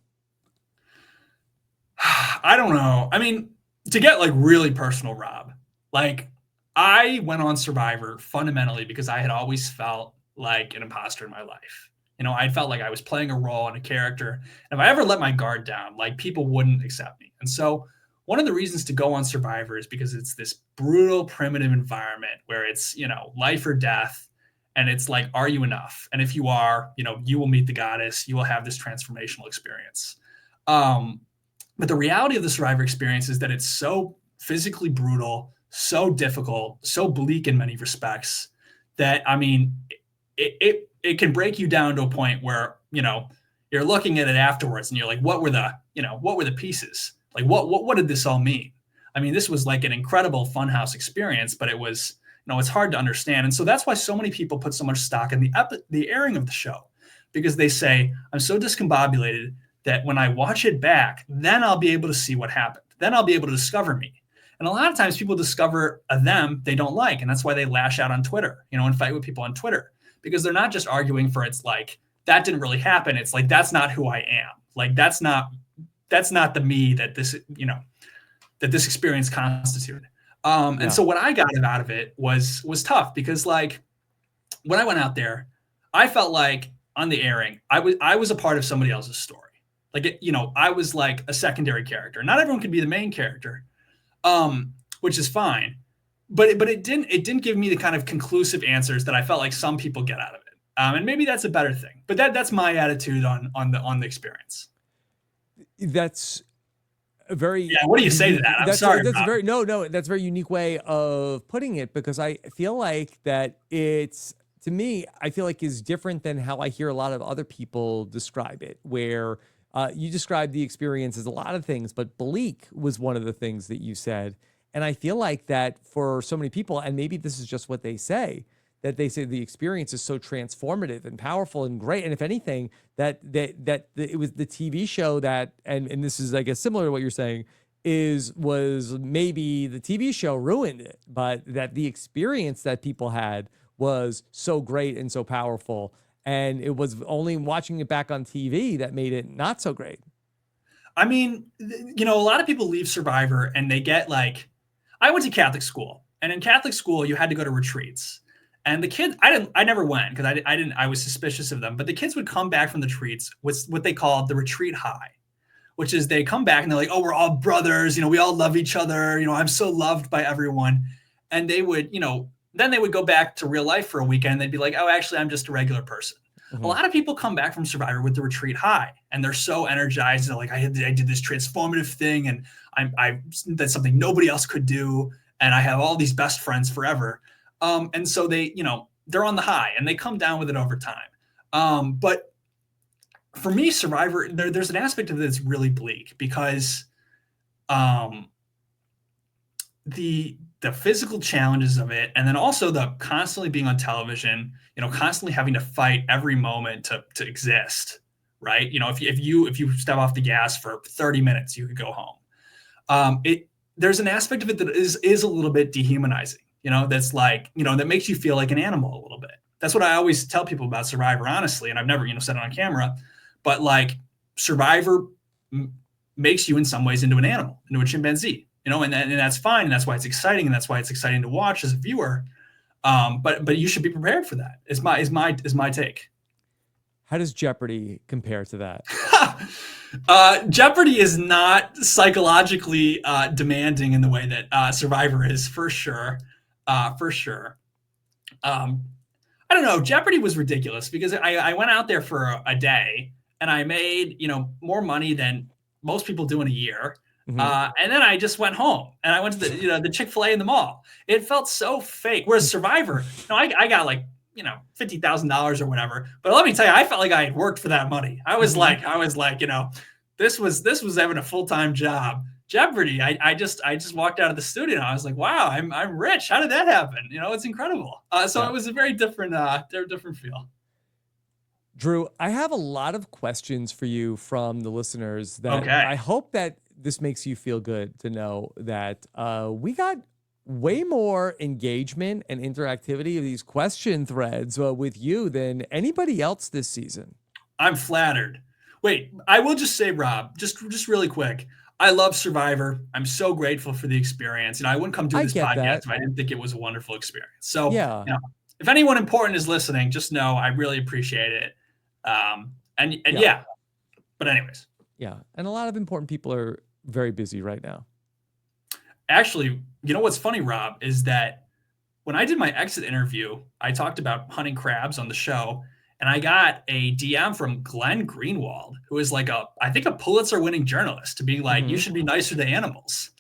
I don't know. I mean, to get like really personal, Rob, like I went on Survivor fundamentally because I had always felt like an imposter in my life. I felt like I was playing a role and a character. And if I ever let my guard down, like people wouldn't accept me. And so one of the reasons to go on Survivor is because it's this brutal, primitive environment where it's, life or death. And it's like, are you enough? And if you are, you will meet the goddess. You will have this transformational experience. But the reality of the Survivor experience is that it's so physically brutal, so difficult, so bleak in many respects that, I mean, it can break you down to a point where, you're looking at it afterwards and you're like, what were the pieces? Like, what did this all mean? I mean, this was like an incredible funhouse experience, but it was, it's hard to understand. And so that's why so many people put so much stock in the airing of the show, because they say, I'm so discombobulated that when I watch it back, then I'll be able to see what happened. Then I'll be able to discover me. And a lot of times people discover a them they don't like. And that's why they lash out on Twitter, and fight with people on Twitter, because they're not just arguing for it's like, that didn't really happen. It's like, that's not who I am. Like, that's not the me that this, that this experience constituted. And so what I got out of it was tough, because like when I went out there, I felt like on the airing, I was a part of somebody else's story. Like, I was like a secondary character. Not everyone can be the main character, which is fine. But it didn't give me the kind of conclusive answers that I felt like some people get out of it. And maybe that's a better thing. But that's my attitude on the experience. That's a very what do you say to that? I'm sorry. That's a very unique way of putting it, because I feel like that it's, to me, I feel like is different than how I hear a lot of other people describe it, where you described the experience as a lot of things, but bleak was one of the things that you said. And I feel like that for so many people, and maybe this is just what they say, that they say the experience is so transformative and powerful and great. And if anything, that it was the TV show that, and this is, I guess, similar to what you're saying, was maybe the TV show ruined it, but that the experience that people had was so great and so powerful. And it was only watching it back on TV that made it not so great. I mean, a lot of people leave Survivor and they get like, I went to Catholic school. And in Catholic school, you had to go to retreats. And the kids, I never went because I was suspicious of them. But the kids would come back from the retreats with what they called the retreat high, which is they come back and they're like, oh, we're all brothers. You know, we all love each other. You know, I'm so loved by everyone. And they would, you know, then they would go back to real life for a weekend. They'd be like, oh, actually, I'm just a regular person. Mm-hmm. A lot of people come back from Survivor with the retreat high, and they're so energized. They're like, I did this transformative thing, and I that's something nobody else could do, and I have all these best friends forever. And so they, you know, they're on the high, and they come down with it over time. But for me, Survivor, there's an aspect of it that's really bleak because the physical challenges of it, and then also the constantly being on television, you know, constantly having to fight every moment to exist, right? You know, if you step off the gas for 30 minutes, you could go home. There's an aspect of it that is a little bit dehumanizing, you know, that's like, you know, that makes you feel like an animal a little bit. That's what I always tell people about Survivor, honestly, and I've never, you know, said it on camera, but like Survivor makes you in some ways into an animal, into a chimpanzee. You know, and that's fine, and that's why it's exciting, and that's why it's exciting to watch as a viewer. But you should be prepared for that. Is my take. How does Jeopardy compare to that? Jeopardy is not psychologically demanding in the way that Survivor is, for sure. For sure. I don't know. Jeopardy was ridiculous because I went out there for a day and I made, you know, more money than most people do in a year. Mm-hmm. And then I just went home and I went to the Chick-fil-A in the mall. It felt so fake. Whereas Survivor, you know, I got like, you know, $50,000 or whatever. But let me tell you, I felt like I had worked for that money. I was like, you know, this was having a full-time job. Jeopardy, I just walked out of the studio and I was like, wow, I'm rich. How did that happen? You know, it's incredible. So it was a very different feel. Drew, I have a lot of questions for you from the listeners that I hope that this makes you feel good to know that we got way more engagement and interactivity of these question threads with you than anybody else this season. I'm flattered. Wait, I will just say, Rob, just really quick. I love Survivor. I'm so grateful for the experience. And I wouldn't come do this podcast if I didn't think it was a wonderful experience. So yeah. You know, if anyone important is listening, just know I really appreciate it. Yeah. But anyways. Yeah. And a lot of important people are very busy right now. Actually, you know what's funny, Rob, is that when I did my exit interview, I talked about hunting crabs on the show, and I got a DM from Glenn Greenwald, who is like I think a Pulitzer-winning journalist, to being like, you should be nicer to animals.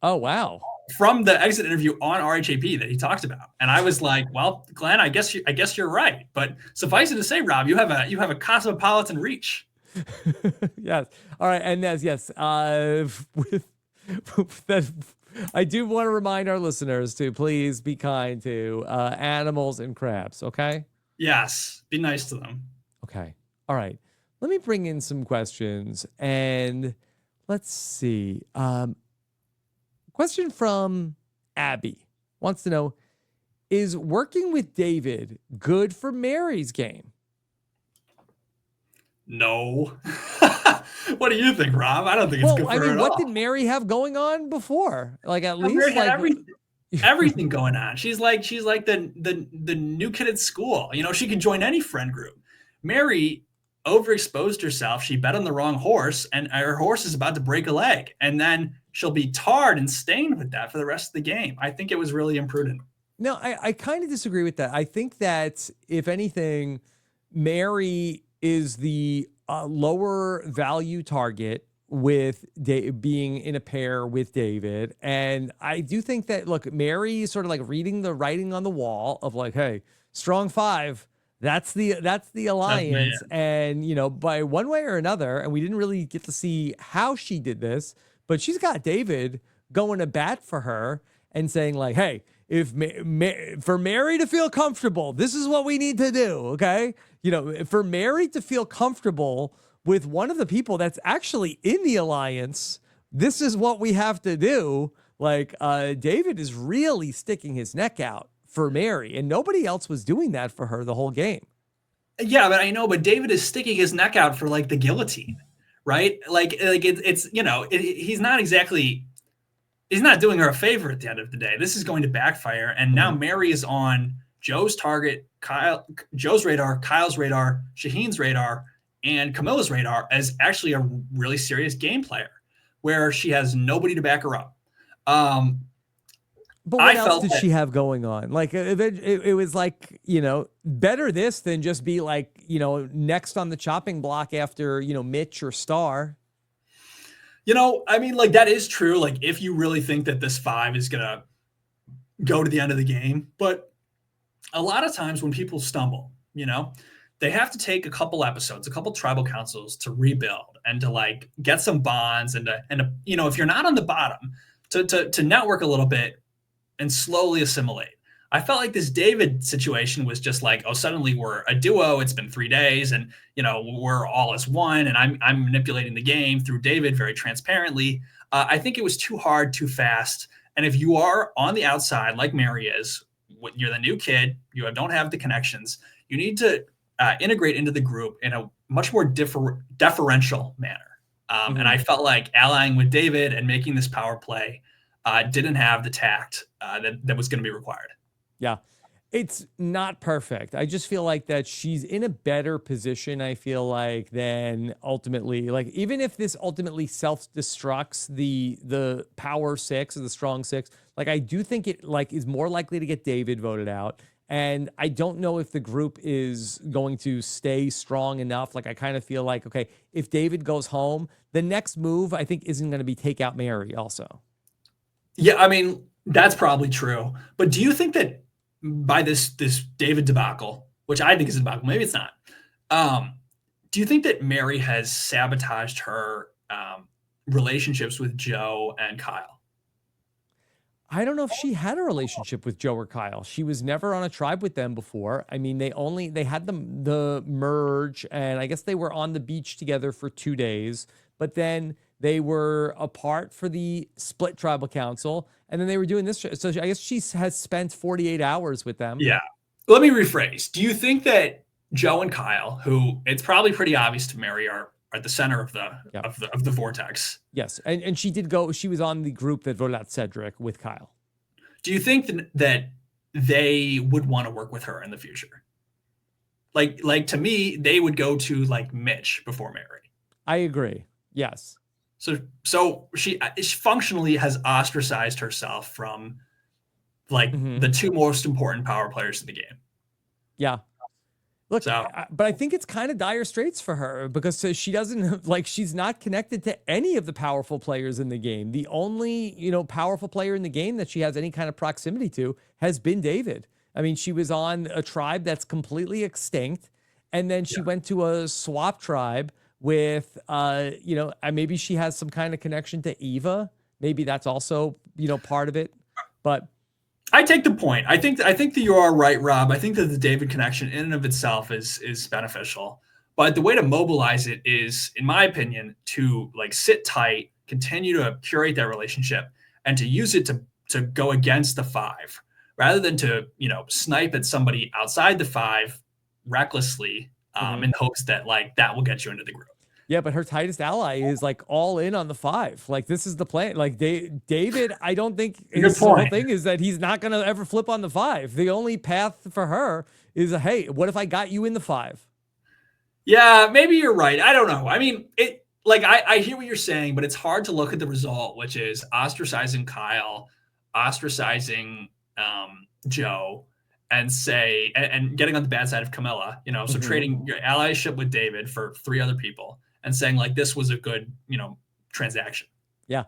Oh, wow. From the exit interview on RHAP that he talked about. And I was like, well, Glenn, I guess you're right. But suffice it to say, Rob, you have a cosmopolitan reach. Yes. All right. And yes. With that, I do want to remind our listeners to please be kind to animals and crabs. Okay. Yes. Be nice to them. Okay. All right. Let me bring in some questions and let's see. Question from Abby wants to know, is working with David good for Mary's game? No. What do you think, Rob? I don't think it's good for her at what all. Did Mary have going on before? Like at least Mary had everything going on. She's like the new kid at school. You know, she can join any friend group. Mary overexposed herself. She bet on the wrong horse, and her horse is about to break a leg. And then she'll be tarred and stained with that for the rest of the game. I think it was really imprudent. No, I kind of disagree with that. I think that if anything, Mary is the lower value target with being in a pair with David. And I do think that, look, Mary is sort of like reading the writing on the wall of like, hey, strong five, that's the alliance. And, you know, by one way or another, and we didn't really get to see how she did this, but she's got David going to bat for her and saying like, hey, if for Mary to feel comfortable, this is what we need to do. Okay. You know, for Mary to feel comfortable with one of the people that's actually in the alliance, this is what we have to do. Like, David is really sticking his neck out for Mary, and nobody else was doing that for her the whole game. Yeah, but I know, but David is sticking his neck out for like the guillotine, right? Like it's, you know, he's not exactly he's not doing her a favor at the end of the day. This is going to backfire. And now Mary is on Joe's target, Joe's radar, Kyle's radar, Shaheen's radar, and Camilla's radar as actually a really serious game player where she has nobody to back her up. But what else did she have going on? Like it was like, better this than just be like, next on the chopping block after, Mitch or Star. Like that is true. Like if you really think that this 5 is going to go to the end of the game, but a lot of times when people stumble, they have to take a couple episodes, a couple tribal councils to rebuild and to like get some bonds and if you're not on the bottom to network a little bit and slowly assimilate. I felt like this David situation was just like, suddenly we're a duo. It's been 3 days and, we're all as one. And I'm manipulating the game through David very transparently. I think it was too hard, too fast. And if you are on the outside, like Mary is, you're the new kid, you don't have the connections, you need to integrate into the group in a much more deferential manner. And I felt like allying with David and making this power play didn't have the tact that was going to be required. Yeah, it's not perfect. I just feel like that she's in a better position, I feel like, than ultimately, like, even if this ultimately self-destructs the power 6 or the strong 6, like, I do think it like is more likely to get David voted out. And I don't know if the group is going to stay strong enough. Like, I kind of feel like, okay, if David goes home, the next move, I think, isn't going to be take out Mary also. Yeah, that's probably true. But do you think that by this David debacle, which I think is a debacle, maybe it's not, do you think that Mary has sabotaged her relationships with Joe and Kyle? I don't know if she had a relationship with Joe or Kyle. She was never on a tribe with them before. I mean, they had the merge, and I guess they were on the beach together for 2 days, but then they were apart for the split tribal council, and then they were doing this. So I guess she has spent 48 hours with them. Yeah. Let me rephrase. Do you think that Joe and Kyle, who it's probably pretty obvious to Mary are at the center of the vortex? Yes, and she did go. She was on the group that voted out Cedric with Kyle. Do you think that they would want to work with her in the future? Like to me, they would go to like Mitch before Mary. I agree. Yes. So she functionally has ostracized herself from like the 2 most important power players in the game. Yeah. Look, but I think it's kind of dire straits for her because she doesn't she's not connected to any of the powerful players in the game. The only, powerful player in the game that she has any kind of proximity to has been David. I mean, she was on a tribe that's completely extinct, and then she went to a swap tribe with, maybe she has some kind of connection to Eva. Maybe that's also, part of it. But I take the point. I think that you are right, Rob. I think that the David connection in and of itself is beneficial. But the way to mobilize it is, in my opinion, to like sit tight, continue to curate that relationship, and to use it to go against the 5 rather than to, snipe at somebody outside the 5 recklessly in hopes that like that will get you into the group. Yeah, but her tightest ally is like all in on the 5. Like this is the plan. Like David, I don't think his whole thing is that he's not going to ever flip on the 5. The only path for her is hey, what if I got you in the 5? Yeah, maybe you're right. I don't know. I mean, I hear what you're saying, but it's hard to look at the result, which is ostracizing Kyle, ostracizing Joe, and say, and getting on the bad side of Camilla, so trading your allyship with David for 3 other people and saying like, this was a good, transaction. Yeah,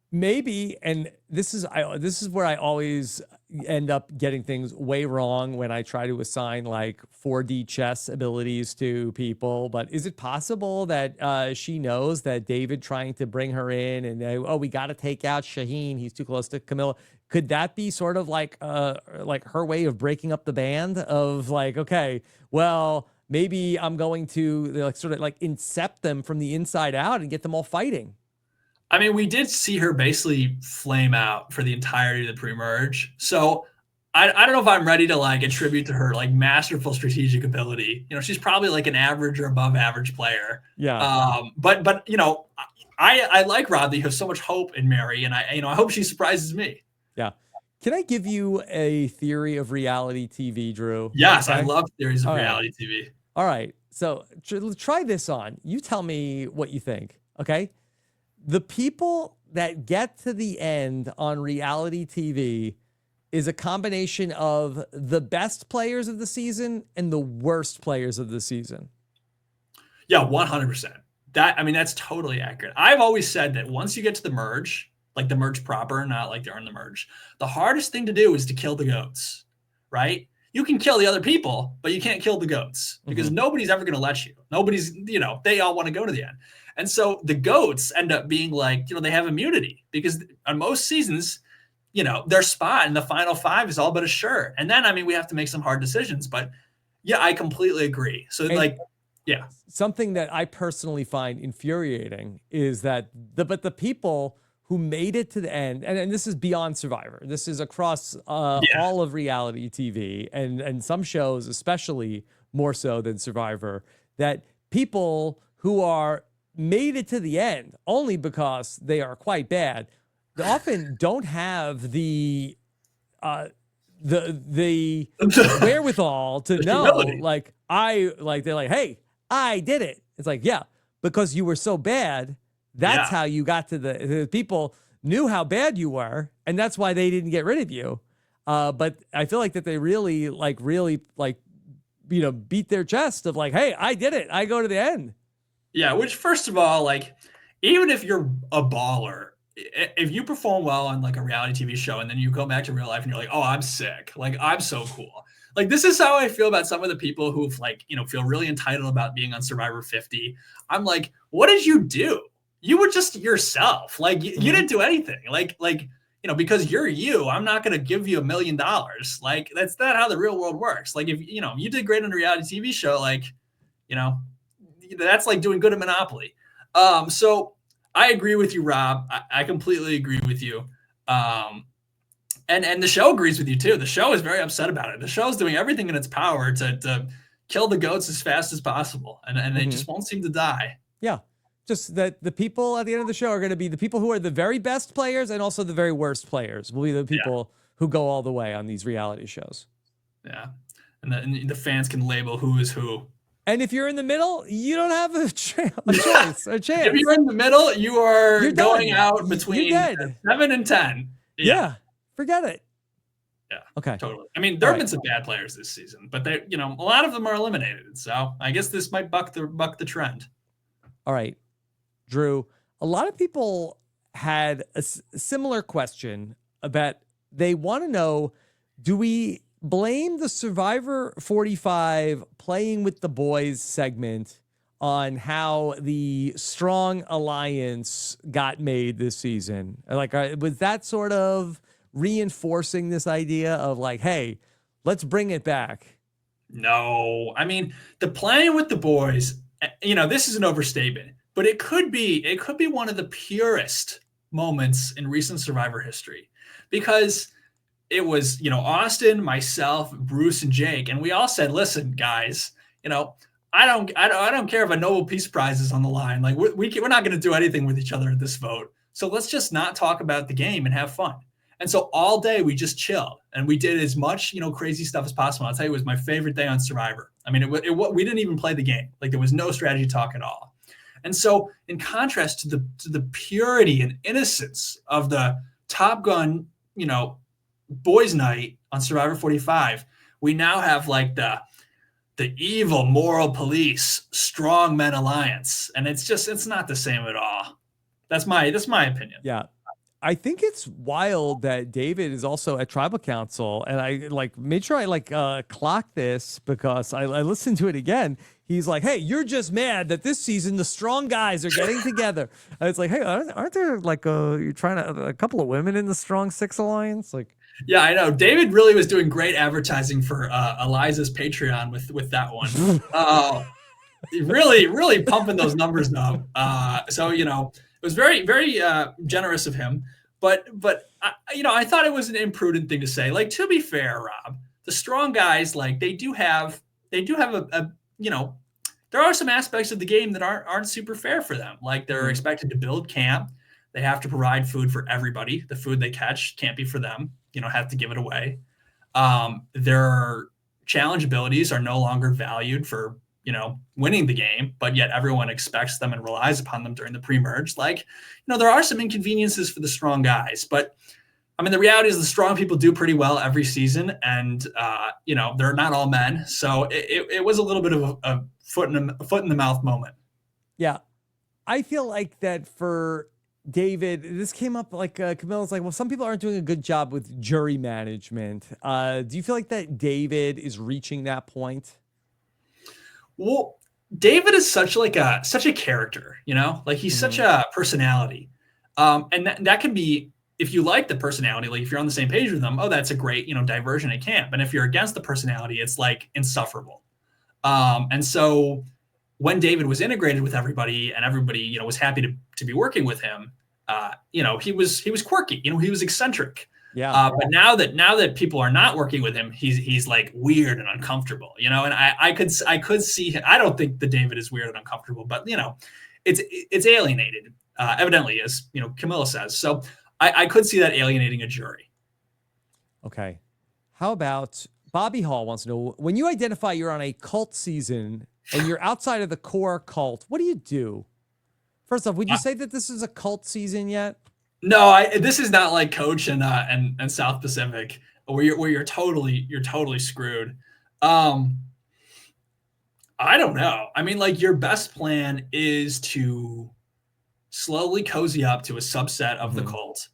maybe. And this is where I always end up getting things way wrong when I try to assign like 4D chess abilities to people. But is it possible that she knows that David trying to bring her in and we got to take out Shaheen, he's too close to Camilla? Could that be sort of like her way of breaking up the band of like, okay, well, maybe I'm going to sort of incept them from the inside out and get them all fighting? I mean, we did see her basically flame out for the entirety of the pre-merge. So I don't know if I'm ready to attribute to her masterful strategic ability. She's probably an average or above average player. Yeah. But I like Rob that you have so much hope in Mary, and I hope she surprises me. Yeah. Can I give you a theory of reality TV, Drew? Yes, Okay? I love theories of All right. reality TV. All right. So try this on. You tell me what you think. Okay. The people that get to the end on reality TV is a combination of the best players of the season and the worst players of the season. Yeah, 100%. That's totally accurate. I've always said that once you get to the merge, like the merge proper, not like they're in the merge, the hardest thing to do is to kill the goats, right? You can kill the other people, but you can't kill the goats because nobody's ever going to let you. Nobody's, they all want to go to the end. And so the goats end up being like, they have immunity because on most seasons, their spot in the final 5 is all but assured. And then, we have to make some hard decisions, but yeah, I completely agree. So yeah. Something that I personally find infuriating is that the people who made it to the end, and this is beyond Survivor. This is across all of reality TV and some shows, especially more so than Survivor, that people who are made it to the end only because they are quite bad, they often don't have the wherewithal to know, they're like, hey, I did it. It's like, yeah, because you were so bad. That's how you got to the people knew how bad you were, and that's why they didn't get rid of you. But I feel like that they really beat their chest of like, hey, I did it. I go to the end. Yeah, which first of all, even if you're a baller, if you perform well on a reality TV show and then you go back to real life and you're like, oh, I'm sick. I'm so cool. This is how I feel about some of the people who've feel really entitled about being on Survivor 50. I'm like, what did you do? You were just yourself. You didn't do anything. Because you're you, I'm not going to give you $1 million. That's not how the real world works. If you did great on a reality TV show, that's like doing good at Monopoly. So I agree with you, Rob. I completely agree with you. And the show agrees with you too. The show is very upset about it. The show is doing everything in its power to kill the goats as fast as possible. And they just won't seem to die. Yeah. Just that the people at the end of the show are going to be the people who are the very best players and also the very worst players will be the people who go all the way on these reality shows. Yeah. And the fans can label who is who. And if you're in the middle, you don't have a choice, a chance. If you're in the middle, you're going out between 7 and 10. Yeah. Forget it. Yeah. Okay. Totally. There have been some bad players this season, but they, a lot of them are eliminated. So I guess this might buck the trend. All right, Drew. A lot of people had a similar question about they want to know, do we blame the Survivor 45 playing with the boys segment on how the strong alliance got made this season? Was that sort of reinforcing this idea of hey, let's bring it back? No, the playing with the boys, this is an overstatement, but it could be one of the purest moments in recent Survivor history, because it was, Austin, myself, Bruce, and Jake, and we all said, listen, guys, I don't care if a Nobel Peace Prize is on the line. We're not going to do anything with each other at this vote. So let's just not talk about the game and have fun. And so all day we just chilled and we did as much, crazy stuff as possible. I'll tell you, it was my favorite day on Survivor. We didn't even play the game. There was no strategy talk at all. And so in contrast to the purity and innocence of the Top Gun, boys night on Survivor 45, we now have the evil moral police strong men alliance. And it's not the same at all. That's my opinion. Yeah. I think it's wild that David is also at Tribal Council, and I made sure I clocked this because I listened to it again. He's like, hey, you're just mad that this season the strong guys are getting together. And it's like, hey, aren't there you're trying to a couple of women in the Strong Six Alliance? Yeah, I know. David really was doing great advertising for Eliza's Patreon with that one. Really, really pumping those numbers up. So it was very, very generous of him, but I thought it was an imprudent thing to say. To be fair, Rob, the strong guys, they do have a there are some aspects of the game that aren't super fair for them. Like they're expected to build camp. They have to provide food for everybody. The food they catch can't be for them. Have to give it away. Their challenge abilities are no longer valued for, winning the game, but yet everyone expects them and relies upon them during the pre-merge. Like, there are some inconveniences for the strong guys, but I mean, the reality is the strong people do pretty well every season, and they're not all men. So it was a little bit of a foot in the mouth moment. Yeah, I feel like that for David, this came up like Camilla's like, well, some people aren't doing a good job with jury management. Do you feel like that David is reaching that point? Well, David is such a character, like he's such a personality. And that can be, if you like the personality, like if you're on the same page with them, oh, that's a great, diversion at camp. And if you're against the personality, it's like insufferable. And so when David was integrated with everybody and everybody, was happy to be working with him, he was quirky, he was eccentric. Yeah. But now that people are not working with him, he's like weird and uncomfortable, and I could see him. I don't think the David is weird and uncomfortable, but it's alienated, evidently, as Camilla says. So I could see that alienating a jury. Okay. How about Bobby Hall wants to know, when you identify you're on a cult season and you're outside of the core cult, what do you do? First off, would you say that this is a cult season yet? No, this is not like Coach and South Pacific where you're totally screwed. I don't know. I mean, like your best plan is to slowly cozy up to a subset of the cult,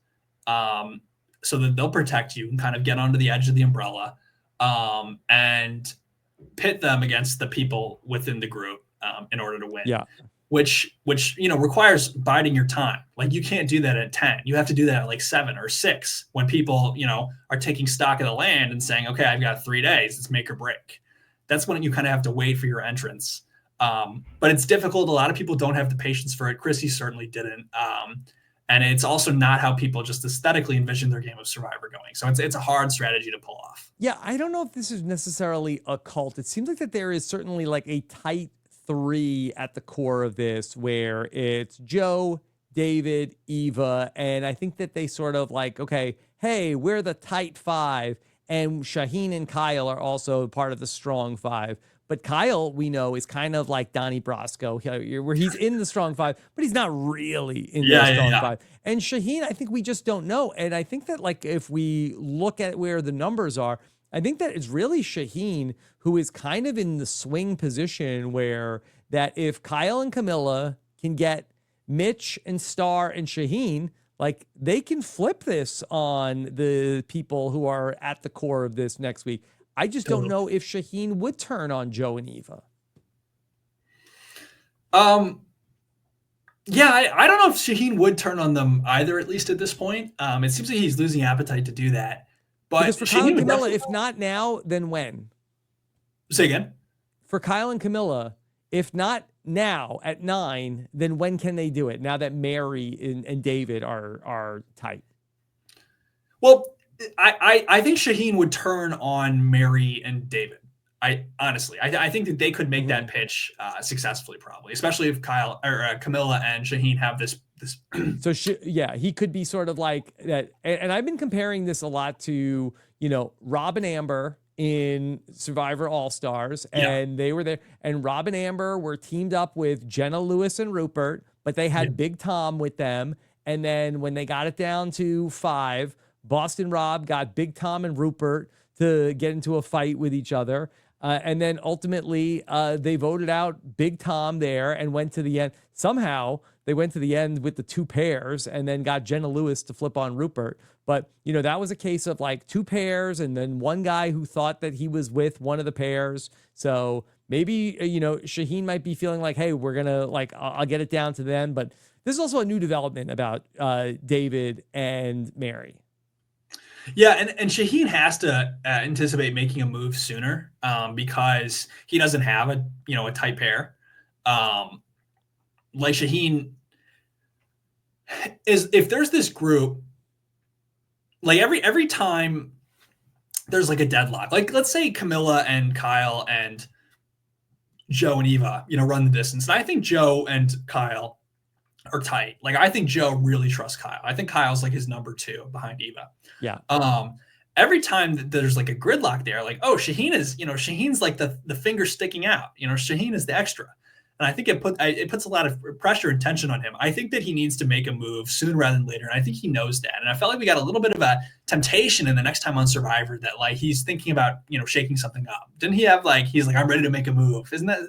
so that they'll protect you and kind of get onto the edge of the umbrella, and pit them against the people within the group in order to win. Yeah. Which requires biding your time. Like you can't do that at 10. You have to do that at like 7 or 6 when people, are taking stock of the land and saying, okay, I've got 3 days, it's make or break. That's when you kind of have to wait for your entrance. But it's difficult. A lot of people don't have the patience for it. Chrissy certainly didn't. And it's also not how people just aesthetically envision their game of Survivor going. So it's a hard strategy to pull off. Yeah, I don't know if this is necessarily a cult. It seems like that there is certainly like a tight 3 at the core of this, where it's Joe, David, Eva, and I think that they sort of like, okay, hey, we're the tight 5, and Shaheen and Kyle are also part of the strong 5. But Kyle, we know, is kind of like Donnie Brasco, where he's in the strong 5, but he's not really in the strong 5. And Shaheen, I think we just don't know. And I think that like if we look at where the numbers are, I think that it's really Shaheen who is kind of in the swing position where that if Kyle and Camilla can get Mitch and Star and Shaheen, like they can flip this on the people who are at the core of this next week. I just don't know if Shaheen would turn on Joe and Eva. Yeah, I don't know if Shaheen would turn on them either, at least at this point. It seems like he's losing appetite to do that. But because for Kyle and Camilla, if not now, then when? Say again? For Kyle and Camilla, if not now at 9, then when can they do it? Now that Mary and David are tight. Well, I think Shaheen would turn on Mary and David. I think that they could make that pitch successfully, probably, especially if Kyle or Camilla and Shaheen have this. So he could be sort of like that. And I've been comparing this a lot to, Rob and Amber in Survivor All-Stars, and they were there, and Rob and Amber were teamed up with Jenna Lewis and Rupert, but they had Big Tom with them. And then when they got it down to 5, Boston Rob got Big Tom and Rupert to get into a fight with each other. And then ultimately they voted out Big Tom there and went to the end. Somehow they went to the end with the 2 pairs and then got Jenna Lewis to flip on Rupert. But, that was a case of like 2 pairs and then one guy who thought that he was with one of the pairs. So maybe, Shaheen might be feeling like, hey, we're going to I'll get it down to them. But this is also a new development about David and Mary. Yeah, and Shaheen has to anticipate making a move sooner because he doesn't have a tight pair. Like Shaheen is, if there's this group, like every time there's like a deadlock, like let's say Camilla and Kyle and Joe and Eva, run the distance. And I think Joe and Kyle are tight. Like, I think Joe really trusts Kyle. I think Kyle's like his number 2 behind Eva. Yeah. Every time that there's like a gridlock there, like, oh, Shaheen's like the finger sticking out. Shaheen is the extra. And I think it puts a lot of pressure and tension on him. I think that he needs to make a move sooner rather than later. And I think he knows that. And I felt like we got a little bit of a temptation in the next time on Survivor that like he's thinking about, shaking something up. Didn't he have he's like, I'm ready to make a move. Isn't that?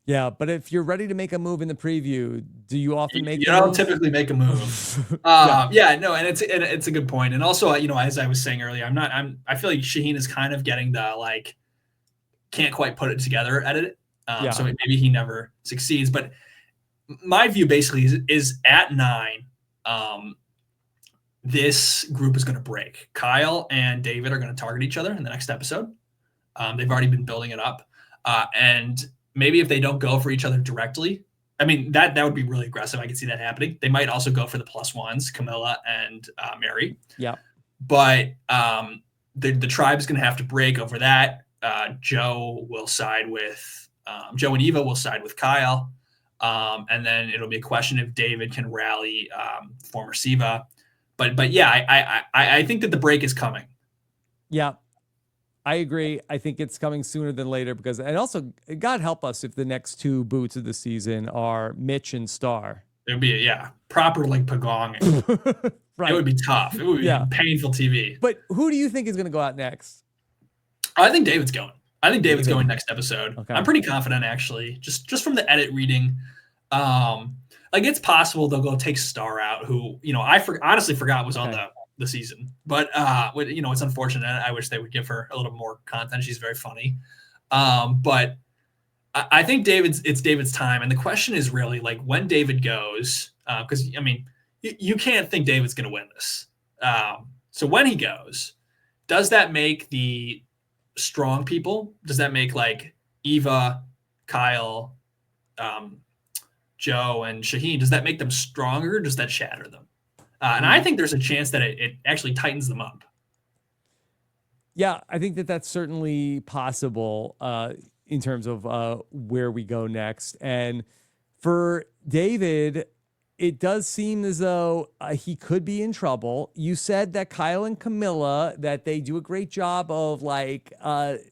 Yeah, but if you're ready to make a move in the preview, do you often make? You don't typically make a move. No, and it's a good point. And also, as I was saying earlier, I feel like Shaheen is kind of getting the like can't quite put it together edit. So maybe he never succeeds. But my view basically is at 9, this group is going to break. Kyle and David are going to target each other in the next episode. They've already been building it up, and maybe if they don't go for each other directly, I mean, that would be really aggressive. I could see that happening. They might also go for the +1s, Camilla and Mary. Yeah. But the tribe's going to have to break over that. Joe and Eva will side with Kyle. And then it'll be a question if David can rally former Siva. But yeah, I think that the break is coming. Yeah. I agree. I think it's coming sooner than later and also, God help us if the next 2 boots of the season are Mitch and Star. It would be, proper like pagong. Right. It would be tough. It would be painful TV. But who do you think is going to go out next? I think David's going. Going next episode. Okay. I'm pretty confident, actually, just from the edit reading. Like it's possible they'll go take Star out, who I honestly forgot was on the season, but it's unfortunate. I wish they would give her a little more content. She's very funny, but I think it's David's time, and the question is really like when David goes, because I mean you can't think David's going to win this. So when he goes, does that make the strong people? Does that make like Eva, Kyle, Joe, and Shaheen? Does that make them stronger? Does that shatter them? And I think there's a chance that it actually tightens them up. Yeah, I think that's certainly possible in terms of where we go next. And for David, it does seem as though he could be in trouble. You said that Kyle and Camilla, that they do a great job of like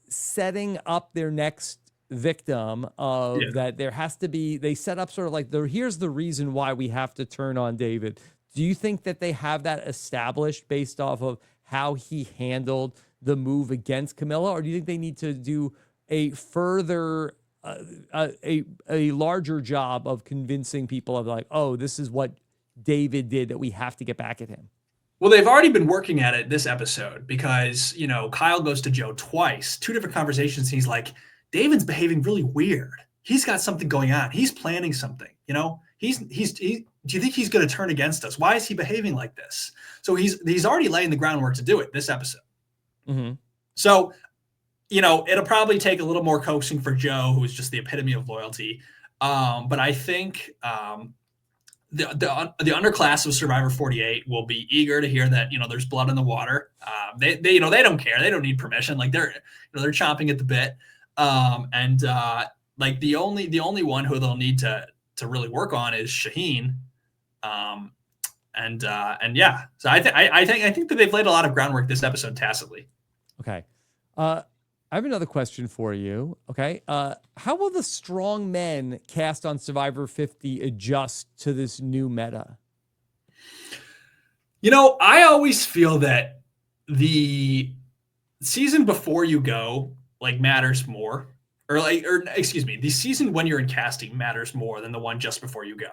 setting up their next victim of that there has to be, they set up sort of like here's the reason why we have to turn on David. Do you think that they have that established based off of how he handled the move against Camilla? Or do you think they need to do a further a larger job of convincing people of like, oh, this is what David did that we have to get back at him? Well, they've already been working at it this episode because, Kyle goes to Joe twice, 2 different conversations. He's like, David's behaving really weird. He's got something going on. He's planning something, do you think he's going to turn against us? Why is he behaving like this? So he's already laying the groundwork to do it this episode. Mm-hmm. So, it'll probably take a little more coaxing for Joe, who is just the epitome of loyalty. But I think the underclass of Survivor 48 will be eager to hear that, there's blood in the water. They don't care. They don't need permission. Like they're chomping at the bit. Like the only one who they'll need to really work on is Shaheen. So I think that they've laid a lot of groundwork this episode tacitly. Okay. I have another question for you. Okay. How will the strong men cast on Survivor 50 adjust to this new meta? I always feel that the season before you go like matters more, the season when you're in casting matters more than the one just before you go.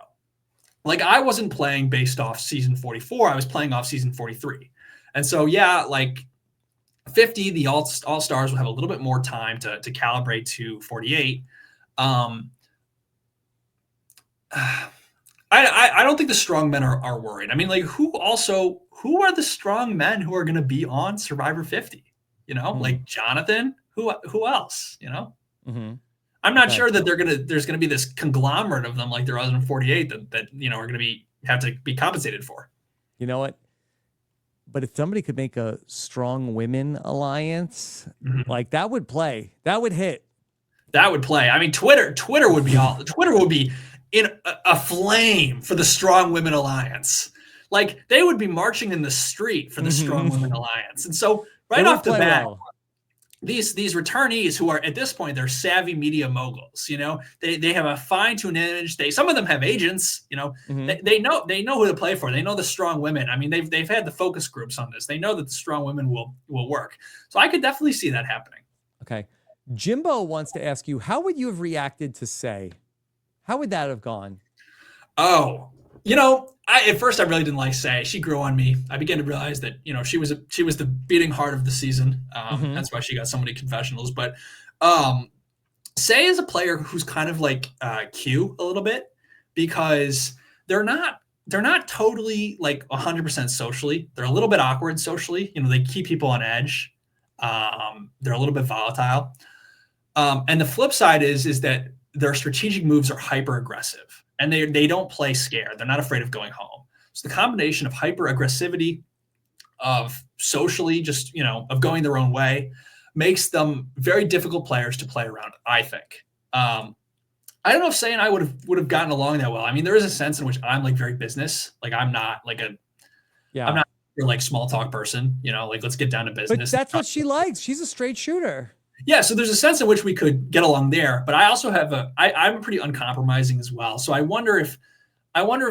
Like I wasn't playing based off season 44. I was playing off season 43. And so, like 50, the all-stars will have a little bit more time to calibrate to 48. I don't think the strong men are worried. I mean, like who are the strong men who are going to be on Survivor 50? Like Jonathan, who else, Mm-hmm. I'm not sure that there's going to be this conglomerate of them like there was in 48 that are going to have to be compensated for. You know what? But if somebody could make a strong women alliance, like that would play, that would hit. That would play. I mean, Twitter would be in a flame for the Strong Women Alliance. Like they would be marching in the street for the Strong Women Alliance. And so right off the bat, these returnees who are at this point, they're savvy media moguls, they have a fine-tuned image. Some of them have agents, they know who to play for. They know the strong women. I mean, they've had the focus groups on this. They know that the strong women will work. So I could definitely see that happening. Okay. Jimbo wants to ask you, how would you have reacted to Say? How would that have gone? Oh, at first I really didn't like Say. She grew on me. I began to realize that, she was the beating heart of the season. That's why she got so many confessionals. But Say is a player who's kind of like Q a little bit, because they're not totally like 100% socially. They're a little bit awkward socially. They keep people on edge. They're a little bit volatile. And the flip side is that their strategic moves are hyper aggressive, and they don't play scared. They're not afraid of going home. So the combination of hyper aggressivity, of socially just, of going their own way, makes them very difficult players to play around, I think. I don't know if Say and I would have gotten along that well. I mean, there is a sense in which I'm like very business. Like I'm not like I'm not your like small talk person, like let's get down to business. But that's what she likes. She's a straight shooter. Yeah, so there's a sense in which we could get along there, but I also have I'm pretty uncompromising as well. So I wonder if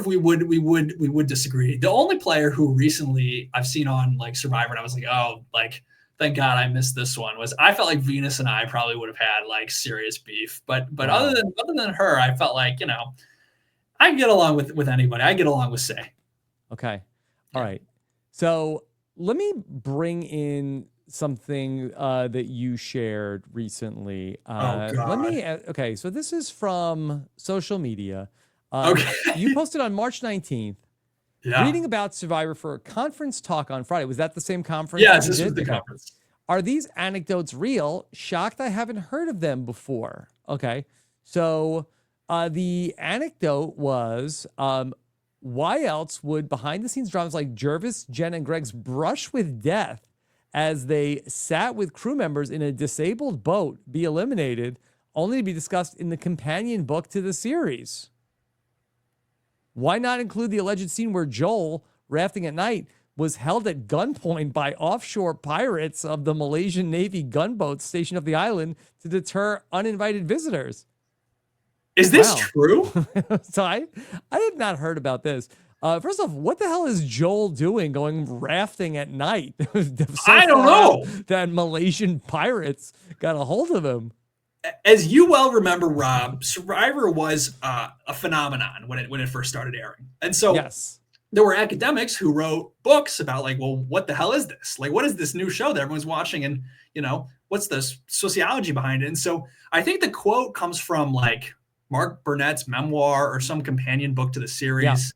we would disagree. The only player who recently I've seen on like Survivor, and I was like, oh, like thank God I missed this one, was I felt like Venus and I probably would have had like serious beef. But wow. other than her, I felt like, I can get along with anybody. I get along with Say. Okay. All right. So let me bring in something that you shared recently. Okay, so this is from social media. Okay. You posted on March 19th, reading about Survivor for a conference talk on Friday. Was that the same conference? Yes, this was the conference. Are these anecdotes real? Shocked I haven't heard of them before. Okay, so the anecdote was, why else would behind-the-scenes dramas like Jervis, Jen, and Greg's brush with death as they sat with crew members in a disabled boat be eliminated, only to be discussed in the companion book to the series? Why not include the alleged scene where Joel, rafting at night, was held at gunpoint by offshore pirates of the Malaysian Navy gunboats stationed off the island to deter uninvited visitors? Is this true? So I had not heard about this. First off, what the hell is Joel doing going rafting at night? I don't know. That Malaysian pirates got a hold of him. As you well remember, Rob, Survivor was a phenomenon when it first started airing. And so there were academics who wrote books about like, well, what the hell is this? Like, what is this new show that everyone's watching? And, what's the sociology behind it? And so I think the quote comes from like Mark Burnett's memoir or some companion book to the series.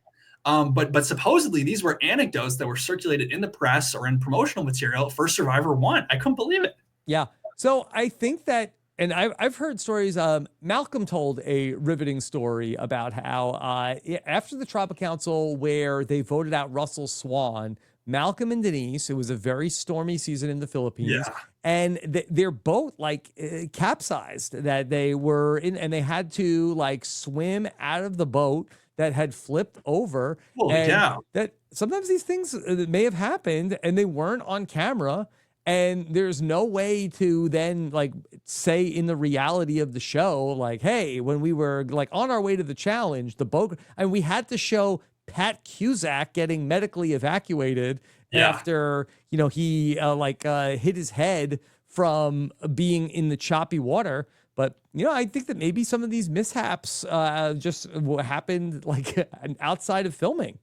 Yeah. But supposedly these were anecdotes that were circulated in the press or in promotional material for Survivor 1. I couldn't believe it. Yeah. So I think that, and I've heard stories. Malcolm told a riveting story about how after the Tribal Council, where they voted out Russell Swan, Malcolm and Denise, it was a very stormy season in the Philippines, and their boat like capsized, that they were in, and they had to like swim out of the boat that had flipped over. That sometimes these things may have happened and they weren't on camera. And there's no way to then like say in the reality of the show, like, hey, when we were like on our way to the challenge, the boat, and we had to show Pat Cusack getting medically evacuated after, he hit his head from being in the choppy water. But, I think that maybe some of these mishaps just happened like outside of filming.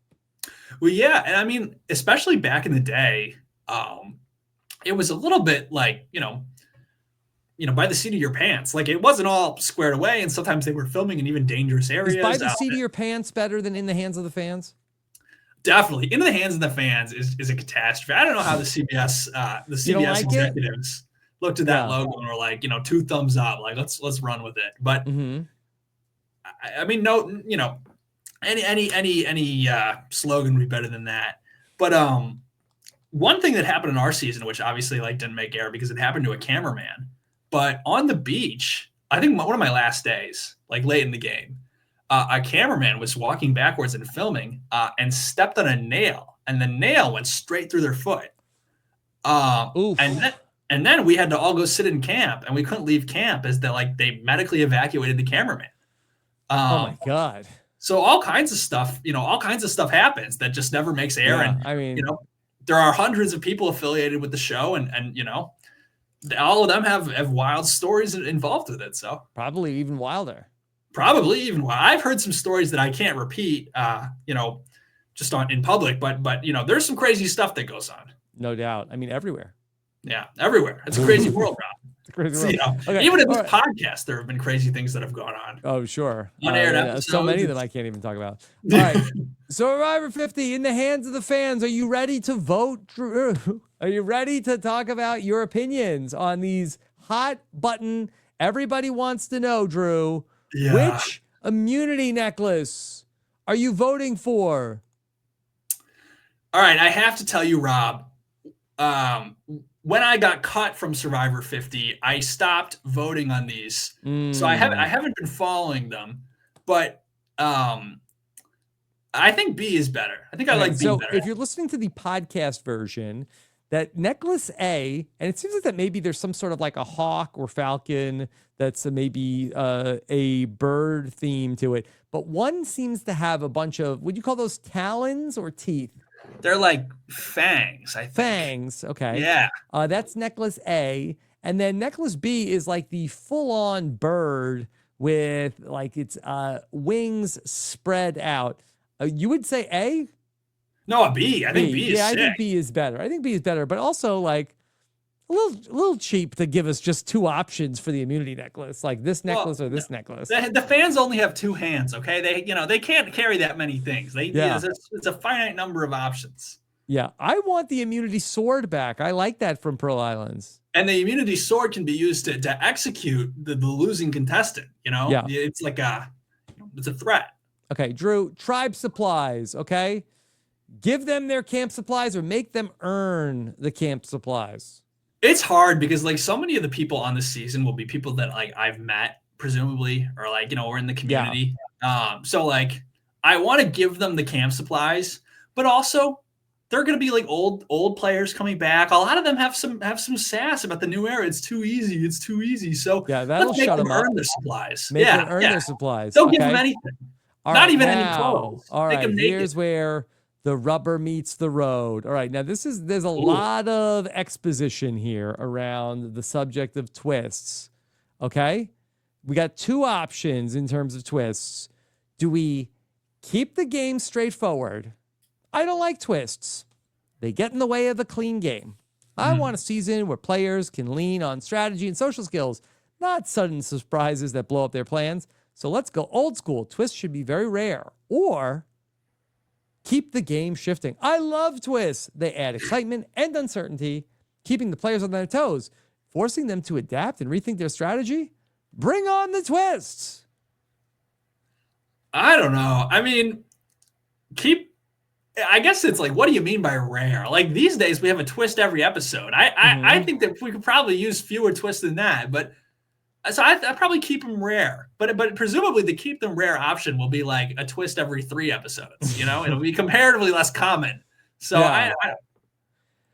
Well, yeah. And I mean, especially back in the day, it was a little bit like, by the seat of your pants. Like it wasn't all squared away, and sometimes they were filming in even dangerous areas. Is by the seat of your pants better than in the hands of the fans? Definitely. In the hands of the fans is a catastrophe. I don't know how the CBS executives looked at that logo and were like, 2 thumbs up. Like let's run with it. But I mean, no, any slogan would be better than that. But one thing that happened in our season, which obviously like didn't make air because it happened to a cameraman, but on the beach, I think one of my last days, like late in the game, a cameraman was walking backwards and filming and stepped on a nail, and the nail went straight through their foot. Oof. And then we had to all go sit in camp, and we couldn't leave camp as they medically evacuated the cameraman. Oh my God. So all kinds of stuff happens that just never makes air. Yeah, And I mean, there are hundreds of people affiliated with the show, and all of them have wild stories involved with it. So probably even wilder. I've heard some stories that I can't repeat, just in public, but there's some crazy stuff that goes on. No doubt. I mean, everywhere. Yeah, everywhere. It's a crazy world, Rob. It's a crazy world. Okay. Even in this podcast, there have been crazy things that have gone on. Oh, sure. Unaired episodes. So many of them I can't even talk about. All right. Survivor 50 in the hands of the fans. Are you ready to vote, Drew? Are you ready to talk about your opinions on these hot button? Everybody wants to know, Drew. Yeah. Which immunity necklace are you voting for? All right. I have to tell you, Rob, when I got cut from Survivor 50, I stopped voting on these. So I haven't been following them, but I think B is better. I think I like B better. So if you're listening to the podcast version, that necklace A, and it seems like that maybe there's some sort of like a hawk or falcon that's maybe a bird theme to it, but one seems to have a bunch of, would you call those talons or teeth? They're like fangs, I think. Fangs, okay. Yeah. That's necklace A. And then necklace B is like the full-on bird with like its wings spread out. You would say A? No, a B. I think B is sick. I think B is better. But also like a little cheap to give us just two options for the immunity necklace, like this necklace or this necklace. The fans only have two hands, okay? They can't carry that many things. It's a finite number of options. Yeah, I want the immunity sword back. I like that from Pearl Islands. And the immunity sword can be used to execute the losing contestant. Yeah. It's like it's a threat. Okay, Drew, tribe supplies. Okay, give them their camp supplies or make them earn the camp supplies. It's hard because like so many of the people on this season will be people that like I've met presumably, or like, we're in the community. Yeah. So like I want to give them the camp supplies, but also they're going to be like old players coming back. A lot of them have some sass about the new era. It's too easy. So yeah, that'll shut them up. Earn their supplies. Make them earn their supplies. Don't give them anything. Not even any clothes. All right, here's where the rubber meets the road. All right, now there's a lot of exposition here around the subject of twists. Okay, we got two options in terms of twists. Do we keep the game straightforward? I don't like twists. They get in the way of the clean game. I want a season where players can lean on strategy and social skills, not sudden surprises that blow up their plans. So let's go old school. Twists should be very rare. Or keep the game shifting. I love twists. They add excitement and uncertainty, keeping the players on their toes, forcing them to adapt and rethink their strategy. Bring on the twists. I don't know. I mean, I guess it's like, what do you mean by rare? Like these days we have a twist every episode. I think that we could probably use fewer twists than that, but so I probably keep them rare, but presumably the keep them rare option will be like a twist every 3 episodes. It'll be comparatively less common. So yeah.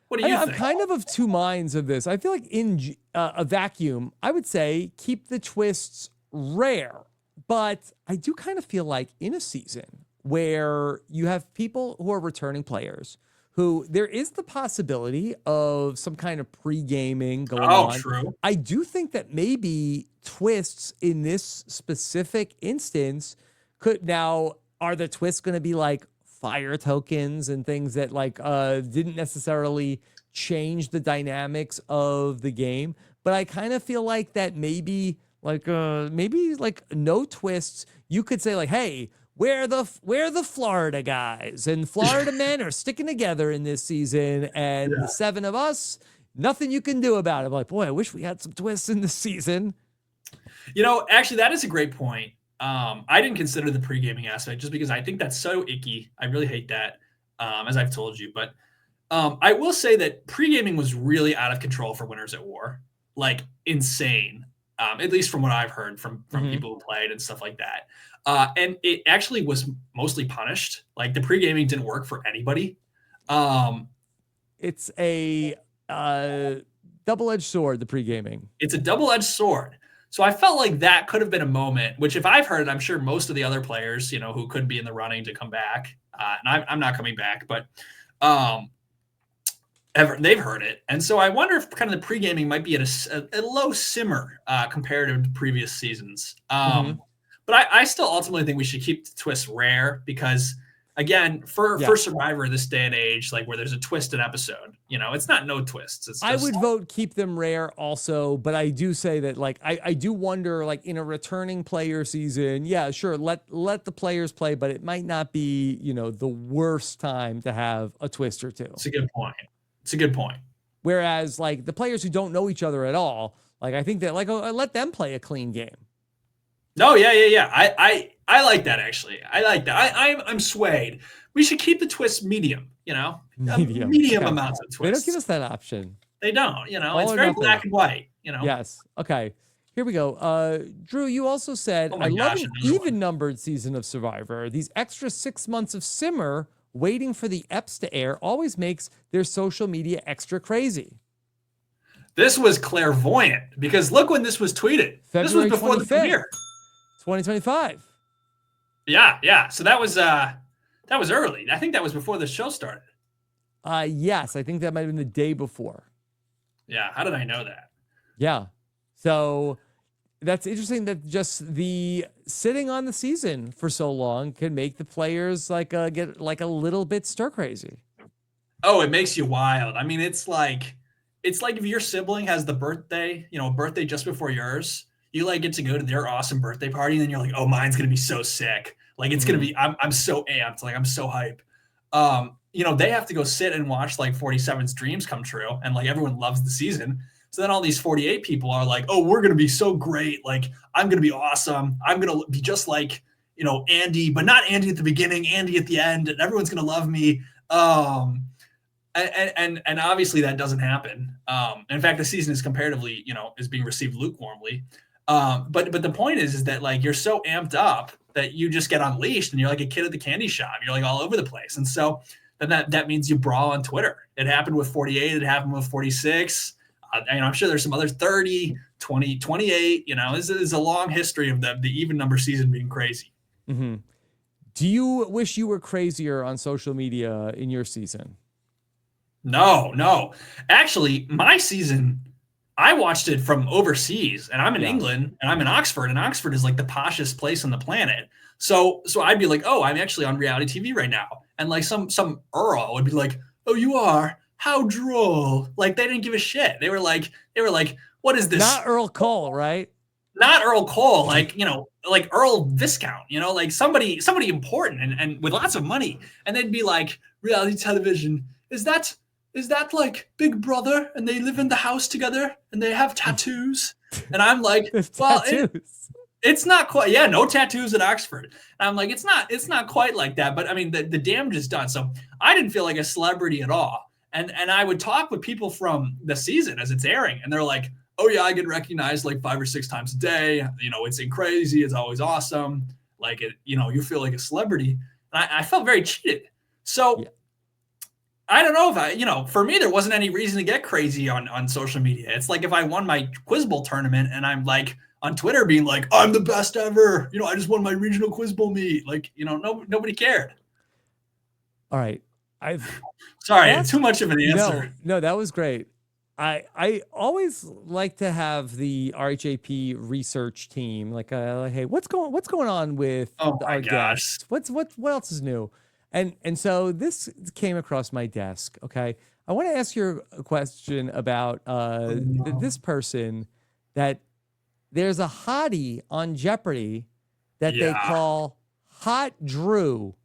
What do you think? I'm kind of two minds of this. I feel like in a vacuum, I would say keep the twists rare, but I do kind of feel like in a season where you have people who are returning players, who there is the possibility of some kind of pre-gaming going on. Oh, true. I do think that maybe twists in this specific instance are the twists going to be like fire tokens and things that like didn't necessarily change the dynamics of the game? But I kind of feel like that maybe no twists. You could say like, hey, we're the Florida guys, and Florida men are sticking together in this season, and the 7 of us, nothing you can do about it. I'm like, boy, I wish we had some twists in this season. Actually, that is a great point. I didn't consider the pre-gaming aspect just because I think that's so icky. I really hate that, as I've told you. But I will say that pre-gaming was really out of control for Winners at War, like insane. at least from what I've heard from people who played and stuff like that. And it actually was mostly punished. Like the pre-gaming didn't work for anybody. It's a double-edged sword, the pre-gaming. It's a double-edged sword. So I felt like that could have been a moment, which if I've heard, I'm sure most of the other players, who could be in the running to come back, and I'm not coming back, but they've heard it. And so I wonder if kind of the pre-gaming might be at a low simmer comparative to previous seasons. But I still ultimately think we should keep the twists rare because, again, for Survivor this day and age, like where there's a twist an episode, it's not no twists. It's just, I would vote keep them rare also, but I do say that like I do wonder like in a returning player season, yeah, sure, let the players play, but it might not be, the worst time to have a twist or two. It's a good point. It's a good point. Whereas like the players who don't know each other at all, like I think that like let them play a clean game. No, yeah. I like that actually. I like that. I'm swayed. We should keep the twist medium. Medium okay. amounts of twists. They don't give us that option. They don't. It's very black and white. Yes. Okay. Here we go. Drew, you also said I love an even-numbered season of Survivor. These extra 6 months of simmer waiting for the eps to air always makes their social media extra crazy. This was clairvoyant because look when this was tweeted. February this was before 25th, the premiere. 2025. Yeah. So that was early. I think that was before the show started. Yes, I think that might have been the day before. Yeah. How did I know that? Yeah. So that's interesting that just the sitting on the season for so long can make the players like get like a little bit stir crazy. Oh, it makes you wild. I mean, it's like if your sibling has the birthday, a birthday just before yours, you like get to go to their awesome birthday party, and then you're like, oh, mine's gonna be so sick. Like it's gonna be, I'm so amped, like I'm so hype. They have to go sit and watch like 47's dreams come true, and like everyone loves the season. So then all these 48 people are like, oh, we're gonna be so great. Like I'm gonna be awesome. I'm gonna be just like Andy, but not Andy at the beginning, Andy at the end, and everyone's gonna love me. And obviously that doesn't happen. In fact, the season is comparatively, is being received lukewarmly. But the point is that like you're so amped up that you just get unleashed and you're like a kid at the candy shop. You're like all over the place. And so then that means you brawl on Twitter. It happened with 48. It happened with 46. I'm sure there's some other 30, 20, 28. This is a long history of the even number season being crazy. Mm-hmm. Do you wish you were crazier on social media in your season? No. Actually, my season, I watched it from overseas, and I'm in England, and I'm in Oxford, and Oxford is like the poshest place on the planet. So I'd be like, oh, I'm actually on reality TV right now, and like some Earl would be like, oh, you are? How droll! Like they didn't give a shit. They were like, what is this? Not Earl Cole, right? Not Earl Cole, like like Earl Viscount, like somebody important and with lots of money, and they'd be like, reality television is that like Big Brother and they live in the house together and they have tattoos? And I'm like, well, it's not quite. Yeah, no tattoos at Oxford. And I'm like, it's not quite like that. But I mean, the damage is done. So I didn't feel like a celebrity at all. And I would talk with people from the season as it's airing, and they're like, oh yeah, I get recognized like 5 or 6 times a day. It's crazy. It's always awesome. Like it, you feel like a celebrity. And I felt very cheated. So. Yeah. I don't know if for me, there wasn't any reason to get crazy on social media. It's like if I won my Quiz Bowl tournament and I'm like on Twitter being like, I'm the best ever. I just won my regional Quiz Bowl meet. Like, nobody cared. All right. Sorry, too much of an answer. No, that was great. I always like to have the RHAP research team like, hey, what's going on with our guests? What else is new? And so this came across my desk. Okay, I want to ask you a question about this person that there's a hottie on Jeopardy that they call Hot Drew.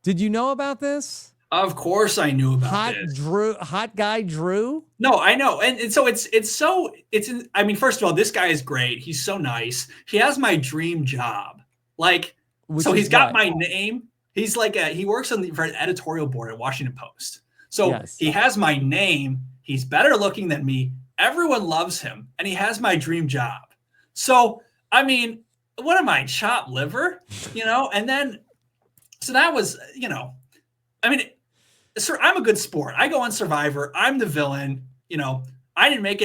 Did you know about this? Of course I knew about this. Hot guy Drew? No, I know. And so I mean, first of all, this guy is great. He's so nice. He has my dream job. Like, so he's got my name. He's like he works for an editorial board at Washington Post. So he has my name. He's better looking than me. Everyone loves him, and he has my dream job. So, I mean, what am I, chopped liver? And then, so that was, I mean, sir, I'm a good sport. I go on Survivor. I'm the villain. I didn't make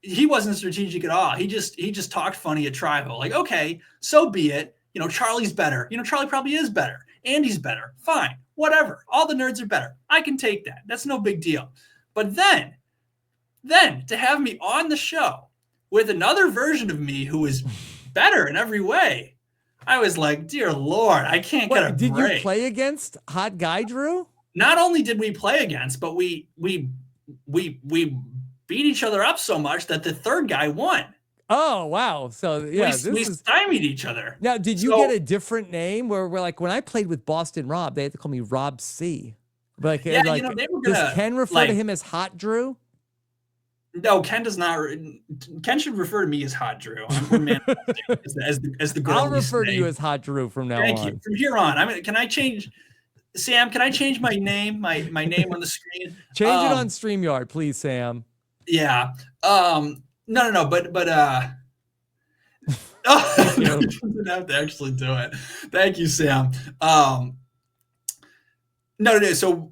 he wasn't strategic at all. He just talked funny at Tribal. Like, okay, so be it. Charlie's better. Charlie probably is better. Andy's better. Fine. Whatever. All the nerds are better. I can take that. That's no big deal. But then to have me on the show with another version of me who is better in every way, I was like, dear Lord, I can't get a break. Did you play against Hot Guy Drew? Not only did we play against, but we beat each other up so much that the third guy won. Oh, wow. So, yeah. We stymied each other. Now, did you get a different name where we're like, when I played with Boston Rob, they had to call me Rob C. But they were gonna, does Ken refer to him as Hot Drew? No, Ken does not. Ken should refer to me as Hot Drew. I'm as the girl. I'll refer to you as Hot Drew from now on. Thank you. From here on, can I change, Sam? Can I change my name? My name on the screen. Change it on StreamYard, please, Sam. Yeah. No. But oh, you didn't have to actually do it. Thank you, Sam. No. So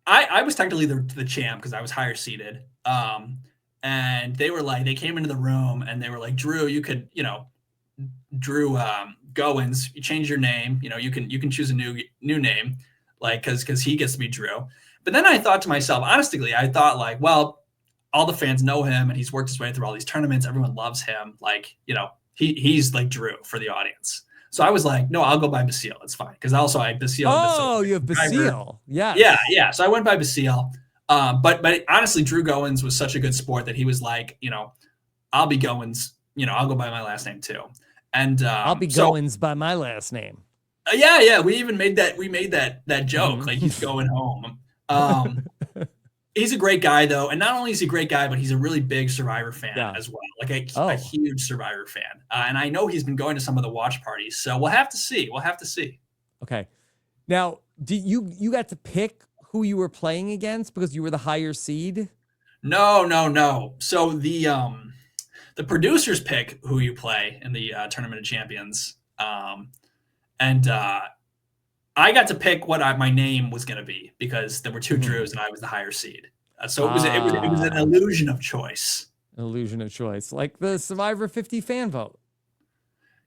I was technically the champ because I was higher seated. And they were like, they came into the room and they were like, Drew, you could, Drew Goins, you change your name. You can choose a new name, like because he gets to be Drew. But then I thought to myself, honestly, I thought like, well, all the fans know him and he's worked his way through all these tournaments. Everyone loves him. Like, he's like Drew for the audience. So I was like, no, I'll go by Basile. It's fine. Because also I Basile. Oh, you have Basile. Yeah. Yeah. So I went by Basile. But honestly, Drew Goins was such a good sport that he was like, I'll be Goins, I'll go by my last name too. And I'll be Goins by my last name. Yeah. We even made that joke, like he's going home. He's a great guy though. And not only is he a great guy, but he's a really big Survivor fan as well. Like a huge Survivor fan. And I know he's been going to some of the watch parties. So we'll have to see. Okay. Now, did you got to pick who you were playing against because you were the higher seed? No. So the producers pick who you play in the Tournament of Champions. And I got to pick what my name was going to be because there were two Drews and I was the higher seed. So it was an illusion of choice. Illusion of choice. Like the Survivor 50 fan vote.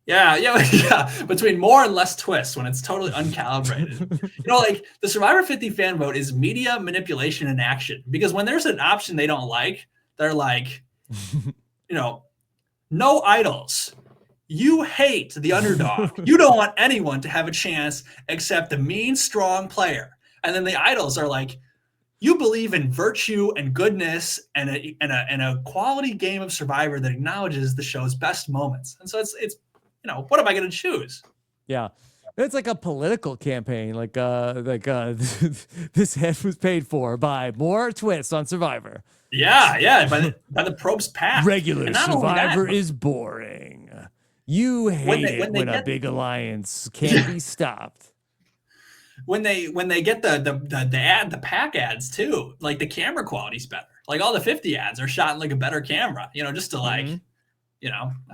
Yeah. Between more and less twists when it's totally uncalibrated. Like the Survivor 50 fan vote is media manipulation in action. Because when there's an option they don't like, they're like, no idols. You hate the underdog. You don't want anyone to have a chance except the mean, strong player. And then the idols are like, you believe in virtue and goodness and a quality game of Survivor that acknowledges the show's best moments. And so it's what am I going to choose? Yeah. It's like a political campaign. Like this ad was paid for by more twists on Survivor. Yeah. By the probes pack. Regular Survivor is boring. You hate when a big alliance can't be stopped. When they get the pack ads too, like the camera quality's better. Like all the 50 ads are shot in like a better camera, just to I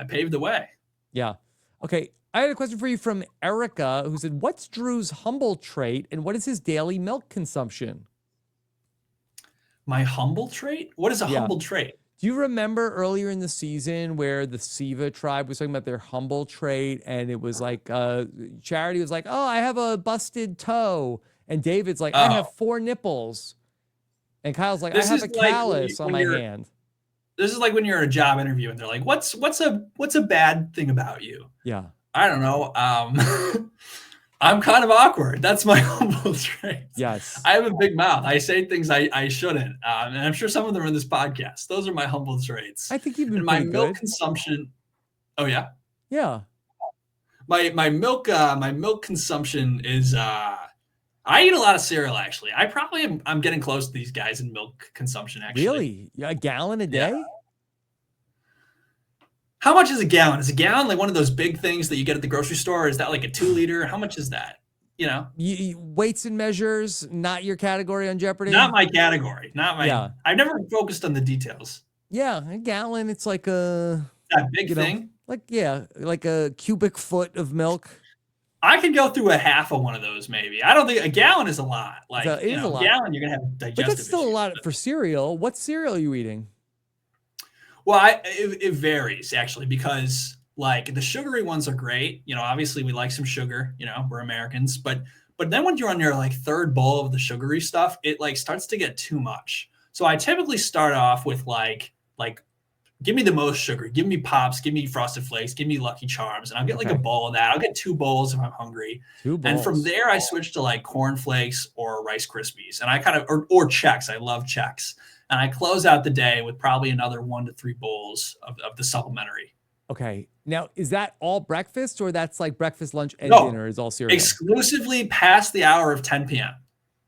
paved the way. Yeah. Okay. I had a question for you from Erica who said, what's Drew's humble trait and what is his daily milk consumption? My humble trait? What is a humble trait? Do you remember earlier in the season where the Siva tribe was talking about their humble trait and it was like Charity was like, oh, I have a busted toe. And David's like, I have 4 nipples. And Kyle's like, I have a callus on my hand. This is like when you're in a job interview and they're like, what's a bad thing about you? Yeah. I don't know. I'm kind of awkward. That's my humble trait. Yes. I have a big mouth. I say things I shouldn't. And I'm sure some of them are in this podcast. Those are my humble traits. I think you've been and my pretty milk good. consumption. Oh yeah. Yeah. My milk consumption is I eat a lot of cereal actually. I probably I'm getting close to these guys in milk consumption actually. Really? A gallon a day? Yeah. How much is a gallon? Is a gallon like one of those big things that you get at the grocery store? Or is that like a 2 liter? How much is that? Weights and measures, not your category on Jeopardy? Not my category. Not my. Yeah. I've never focused on the details. Yeah, a gallon. It's like a that big thing. Like, yeah, like a cubic foot of milk. I could go through a half of one of those, maybe. I don't think a gallon is a lot. So Like, it is a a lot, gallon, you're gonna have but that's digestive still a issues. lot for cereal. What cereal are you eating? Well, it varies actually because like the sugary ones are great. Obviously we like some sugar. We're Americans, but then when you're on your like third bowl of the sugary stuff, it like starts to get too much. So I typically start off with like give me the most sugar, give me Pops, give me Frosted Flakes, give me Lucky Charms, and I'll get like a bowl of that. I'll get 2 bowls if I'm hungry. 2 And from bowls. there I switch to like Corn Flakes or Rice Krispies, and I kind of or Chex. I love Chex. And I close out the day with probably another 1 to 3 bowls of the supplementary. Okay. Now, is that all breakfast or that's like breakfast, lunch, and No, dinner is all cereal? exclusively past the hour of 10 p.m.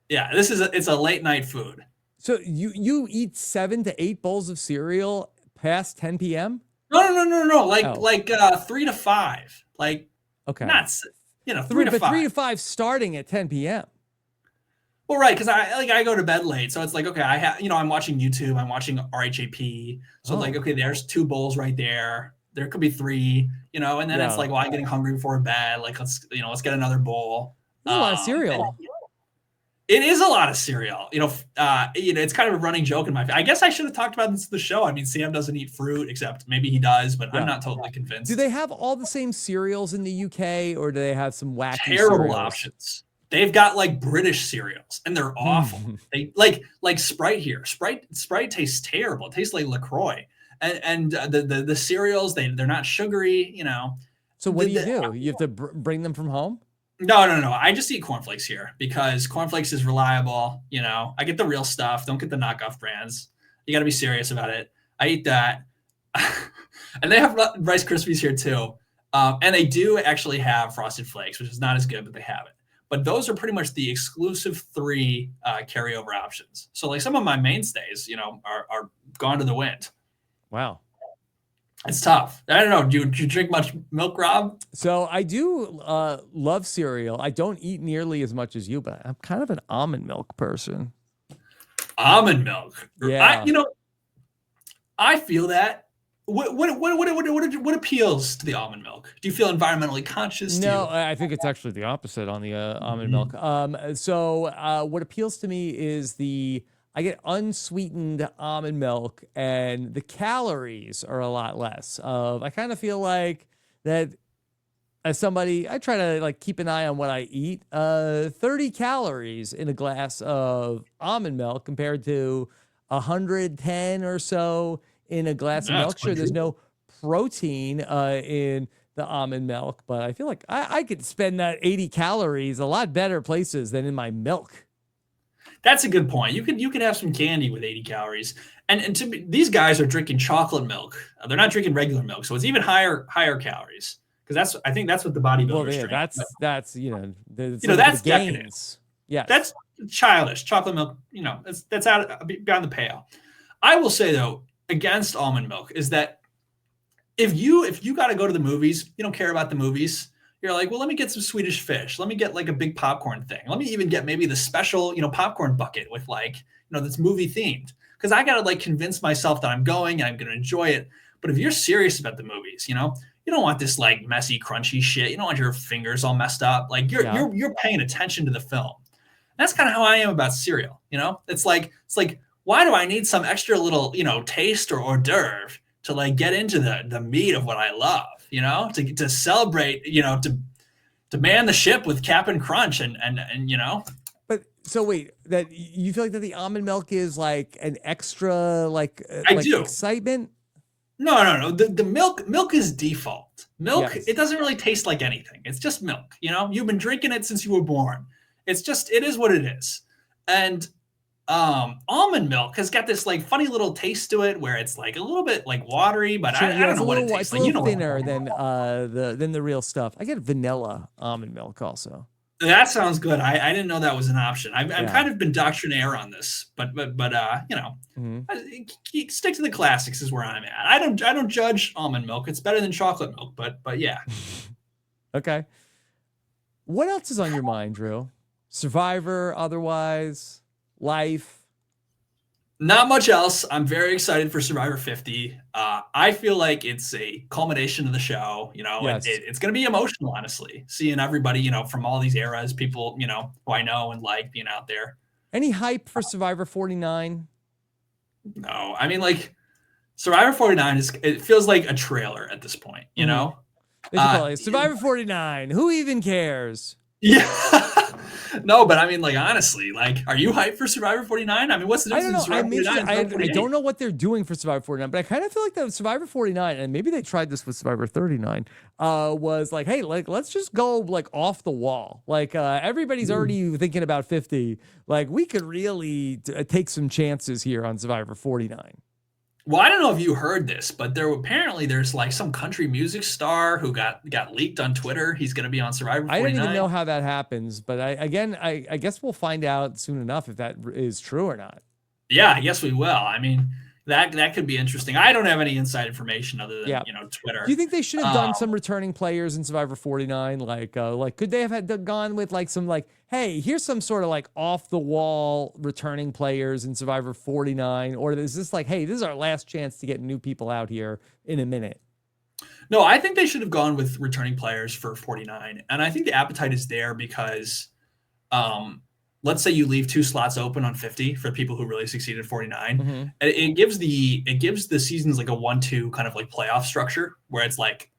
Yeah, it's a late night food. So you eat 7 to 8 bowls of cereal past 10 p.m.? No. Like 3 to 5. Like, okay. Not 3 to 5. 3 to 5 starting at 10 p.m. Well, right, because I go to bed late, so it's like, okay, I'm watching YouTube, I'm watching RHAP, so like, okay, there's 2 bowls right there. There could be 3, and then it's like, well, I'm getting hungry before bed. Like, let's get another bowl. That's a lot of cereal. It is a lot of cereal. It's kind of a running joke in my. I guess I should have talked about this in the show. I mean, Sam doesn't eat fruit, except maybe he does, but I'm not totally convinced. Do they have all the same cereals in the UK, or do they have some wacky terrible cereals? options? They've got like British cereals, and they're awful. They like Sprite here. Sprite tastes terrible. It tastes like LaCroix. And the cereals, they're not sugary. So what do? You have to bring them from home? No. I just eat cornflakes here because cornflakes is reliable. I get the real stuff. Don't get the knockoff brands. You got to be serious about it. I eat that. And they have Rice Krispies here too. And they do actually have Frosted Flakes, which is not as good, but they have it. But those are pretty much the exclusive 3 carryover options. So like some of my mainstays, are gone to the wind. Wow. It's tough. I don't know. Do you drink much milk, Rob? So I do love cereal. I don't eat nearly as much as you, but I'm kind of an almond milk person. Almond milk. Yeah. I feel that. What appeals to the almond milk? Do you feel environmentally conscious? No, I think it's actually the opposite on the almond milk. So what appeals to me is I get unsweetened almond milk, and the calories are a lot less. I kind of feel like that as somebody, I try to like keep an eye on what I eat. 30 calories in a glass of almond milk compared to 110 or so in a glass of milk. Sure, there's no protein in the almond milk, but I feel like I could spend that 80 calories a lot better places than in my milk. That's a good point. You could have some candy with 80 calories. And to me, these guys are drinking chocolate milk. They're not drinking regular milk, so it's even higher calories. Because I think that's what the bodybuilders drink. That's that's the gains. Yeah, that's childish. Chocolate milk, that's out beyond the pale. I will say though, against almond milk is that if you got to go to the movies, you don't care about the movies. You're like, well, let me get some Swedish fish. Let me get like a big popcorn thing. Let me even get maybe the special, popcorn bucket with like, that's movie themed. Because I got to like convince myself that I'm going and I'm going to enjoy it. But if you're serious about the movies, you don't want this like messy, crunchy shit. You don't want your fingers all messed up. Like you're paying attention to the film. That's kind of how I am about cereal. It's like, why do I need some extra little, taste or hors d'oeuvre to like get into the meat of what I love? To celebrate, to man the ship with Cap'n Crunch and. But so wait, that you feel like that the almond milk is like an extra like excitement? No. The milk is default. Milk, yes. It doesn't really taste like anything. It's just milk. You've been drinking it since you were born. It is what it is. And almond milk has got this like funny little taste to it where it's like a little bit like watery, but I don't know what it tastes like. It's a little thinner than the real stuff. I get vanilla almond milk also. That sounds good. I didn't know that was an option. I've kind of been doctrinaire on this, but stick to the classics is where I'm at. I don't judge almond milk. It's better than chocolate milk, but yeah. Okay. What else is on your mind, Drew? Survivor, otherwise, life? Not much else. I'm very excited for Survivor 50. I feel like it's a culmination of the show, and Yes. it's going to be emotional, honestly, seeing everybody, from all these eras, people, who I know and like being out there. Any hype for Survivor 49? No, I mean, like Survivor 49 it feels like a trailer at this point, They should call it Survivor 49. Who even cares? Yeah. No, but I mean, like, honestly, like, are you hyped for Survivor 49? I mean, what's the difference? I don't know. I don't know what they're doing for Survivor 49, but I kind of feel like the Survivor 49, and maybe they tried this with Survivor 39, was like, hey, like, let's just go like off the wall. Like, everybody's already thinking about 50. Like, we could really take some chances here on Survivor 49. Well, I don't know if you heard this, but there's like some country music star who got leaked on Twitter. He's going to be on Survivor 49. I don't even know how that happens, but I guess we'll find out soon enough if that is true or not. Yeah, I guess we will. I mean, that could be interesting. I don't have any inside information other than Twitter. Do you think they should have done some returning players in Survivor 49? Like could they have gone with like some like, hey, here's some sort of like off the wall returning players in Survivor 49, or is this like, hey, this is our last chance to get new people out here in a minute? No, I think they should have gone with returning players for 49, and I think the appetite is there because, let's say you leave 2 slots open on 50 for people who really succeeded at 49. Mm-hmm. It gives the seasons like a 1-2 kind of like playoff structure where it's like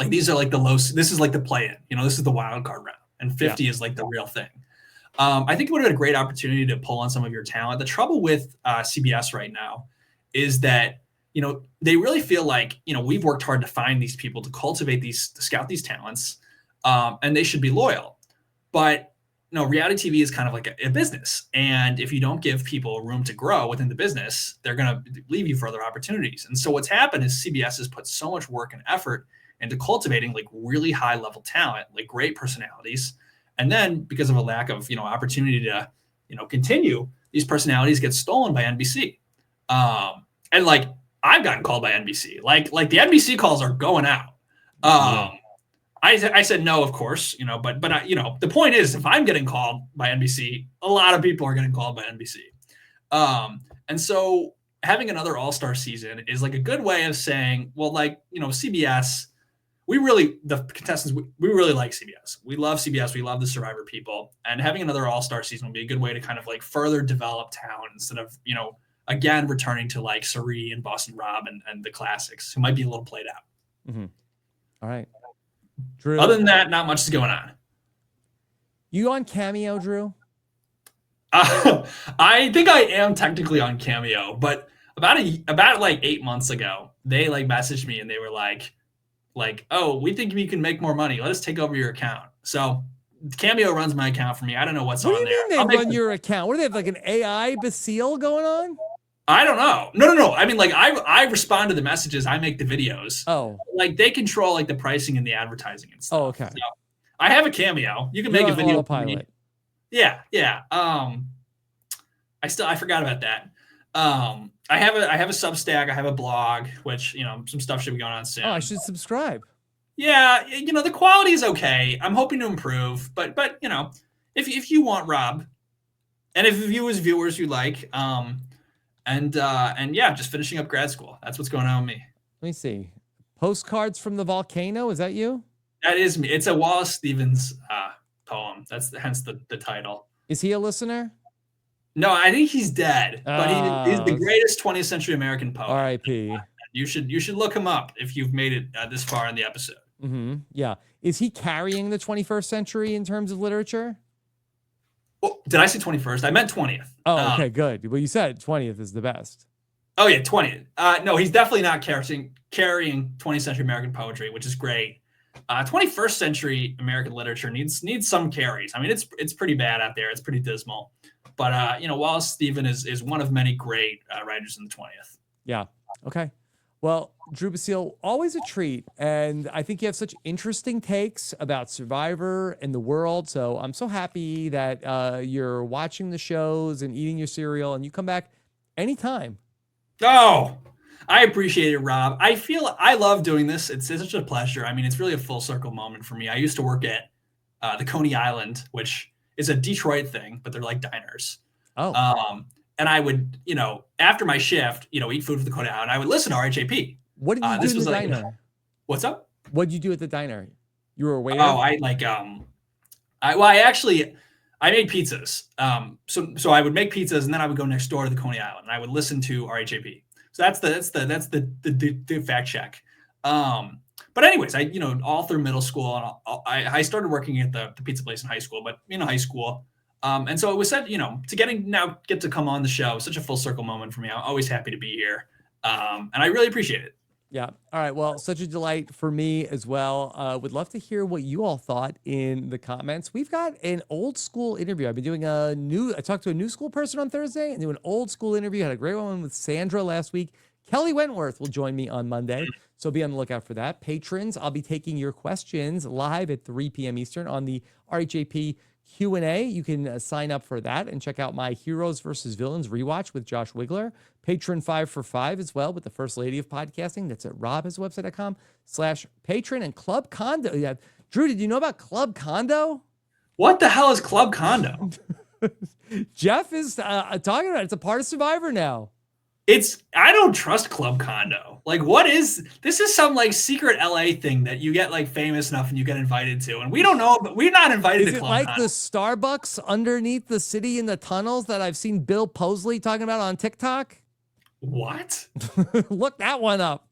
these are like the low. This is like the play-in. This is the wild card round, and 50 is like the real thing. I think it would have been a great opportunity to pull on some of your talent. The trouble with CBS right now is that they really feel like we've worked hard to find these people, to cultivate these, to scout these talents, and they should be loyal, but. No, reality TV is kind of like a business. And if you don't give people room to grow within the business, they're going to leave you for other opportunities. And so what's happened is CBS has put so much work and effort into cultivating like really high level talent, like great personalities. And then because of a lack of, opportunity to, continue, these personalities get stolen by NBC. And like, I've gotten called by NBC, like the NBC calls are going out. I said no, of course, but the point is, if I'm getting called by NBC, a lot of people are getting called by NBC. And so having another all-star season is like a good way of saying, well, like, CBS, the contestants, we really like CBS. We love CBS. We love the Survivor people. And having another all-star season would be a good way to kind of like further develop talent instead of, again, returning to like Sari and Boston Rob and the classics who might be a little played out. Mm-hmm. All right. Drew, other than that, not much is going on. You on Cameo, Drew? I think I am technically on Cameo, but about like 8 months ago, they like messaged me and they were like, oh, we think we can make more money. Let us take over your account. So Cameo runs my account for me. I don't know what's on there. What do you mean they run your account? What do they have, like an AI Basile going on? I don't know. No. I mean, like I respond to the messages. I make the videos. Oh. Like they control like the pricing and the advertising and stuff. Oh, okay. So I have a Cameo. You can make a video. Autopilot. Yeah. I forgot about that. I have a Substack. I have a blog, which some stuff should be going on soon. Oh, I should subscribe. Yeah, the quality is okay. I'm hoping to improve, but if you want Rob, and if you as viewers you like, and yeah, just finishing up grad school. That's what's going on with me. Let me see. Postcards from the Volcano. Is that you? That is me. It's a Wallace Stevens poem. That's hence the title. Is he a listener? No, I think he's dead. But he's the greatest 20th century American poet. R.I.P. You should look him up if you've made it this far in the episode. Mm-hmm. Yeah. Is he carrying the 21st century in terms of literature? Well, did I say 21st? I meant 20th. Oh, okay, good. Well, you said 20th is the best. Oh, yeah, 20th. No, he's definitely not carrying 20th century American poetry, which is great. 21st century American literature needs some carries. I mean, it's pretty bad out there. It's pretty dismal. But, Wallace Stevens is one of many great writers in the 20th. Yeah. Okay. Well, Drew Basile, always a treat. And I think you have such interesting takes about Survivor and the world. So I'm so happy that you're watching the shows and eating your cereal, and you come back anytime. Oh, I appreciate it, Rob. I love doing this. It's such a pleasure. I mean, it's really a full circle moment for me. I used to work at the Coney Island, which is a Detroit thing, but they're like diners. Oh. and I would, after my shift, eat food for the Coney Island. I would listen to RHAP. What did you do in the diner? What's up? What did you do at the diner? You were a waiter? Oh, I made pizzas. So I would make pizzas and then I would go next door to the Coney Island and I would listen to RHAP. So that's the fact check. But anyways, all through middle school, and I started working at the pizza place in high school, but high school. And so it was said, to get to come on the show, such a full circle moment for me. I'm always happy to be here. And I really appreciate it. Yeah. All right. Well, such a delight for me as well. Would love to hear what you all thought in the comments. We've got an old school interview. I've been doing I talked to a new school person on Thursday and do an old school interview. Had a great one with Sandra last week. Kelly Wentworth will join me on Monday. So be on the lookout for that. Patrons, I'll be taking your questions live at 3 p.m. Eastern on the RHAP Q&A. You can sign up for that and check out my Heroes versus Villains rewatch with Josh Wigler. Patron 5 for 5 as well with the First Lady of Podcasting. That's at robhasawebsite.com/patron and Club Condo. Yeah. Drew, did you know about Club Condo? What the hell is Club Condo? Jeff is talking about it. It's a part of Survivor now. I don't trust Club Condo. This is some secret LA thing that you get famous enough and you get invited to. And we don't know, but we're not invited to Club Condo. Is it like the Starbucks underneath the city in the tunnels that I've seen Bill Posley talking about on TikTok? What? Look that one up.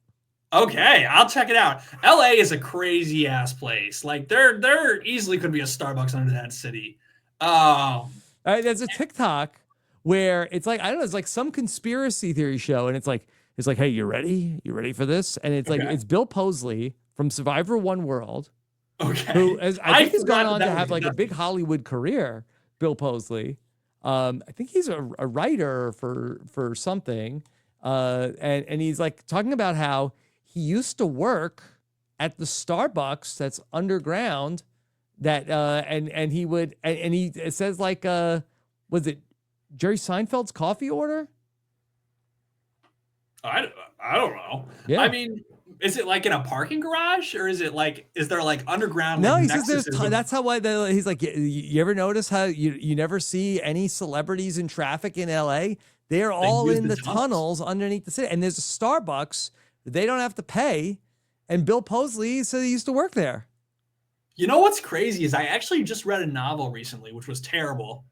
Okay, I'll check it out. LA is a crazy ass place. There easily could be a Starbucks under that city. There's a TikTok where it's I don't know, it's like some conspiracy theory show, and it's like, hey, you ready? You ready for this? And it's it's Bill Posley from Survivor One World, who I think has gone on to have a big Hollywood career. Bill Posley, I think he's a writer for something, and he's talking about how he used to work at the Starbucks that's underground, that and he would and he it says was it Jerry Seinfeld's coffee order? I don't know. Yeah. I mean, is it in a parking garage or is it is there underground? No, he says there's that's how he's you ever notice how you never see any celebrities in traffic in LA? They're all in the tunnels underneath the city. And there's a Starbucks that they don't have to pay. And Bill Posley said he used to work there. You know what's crazy is I actually just read a novel recently, which was terrible.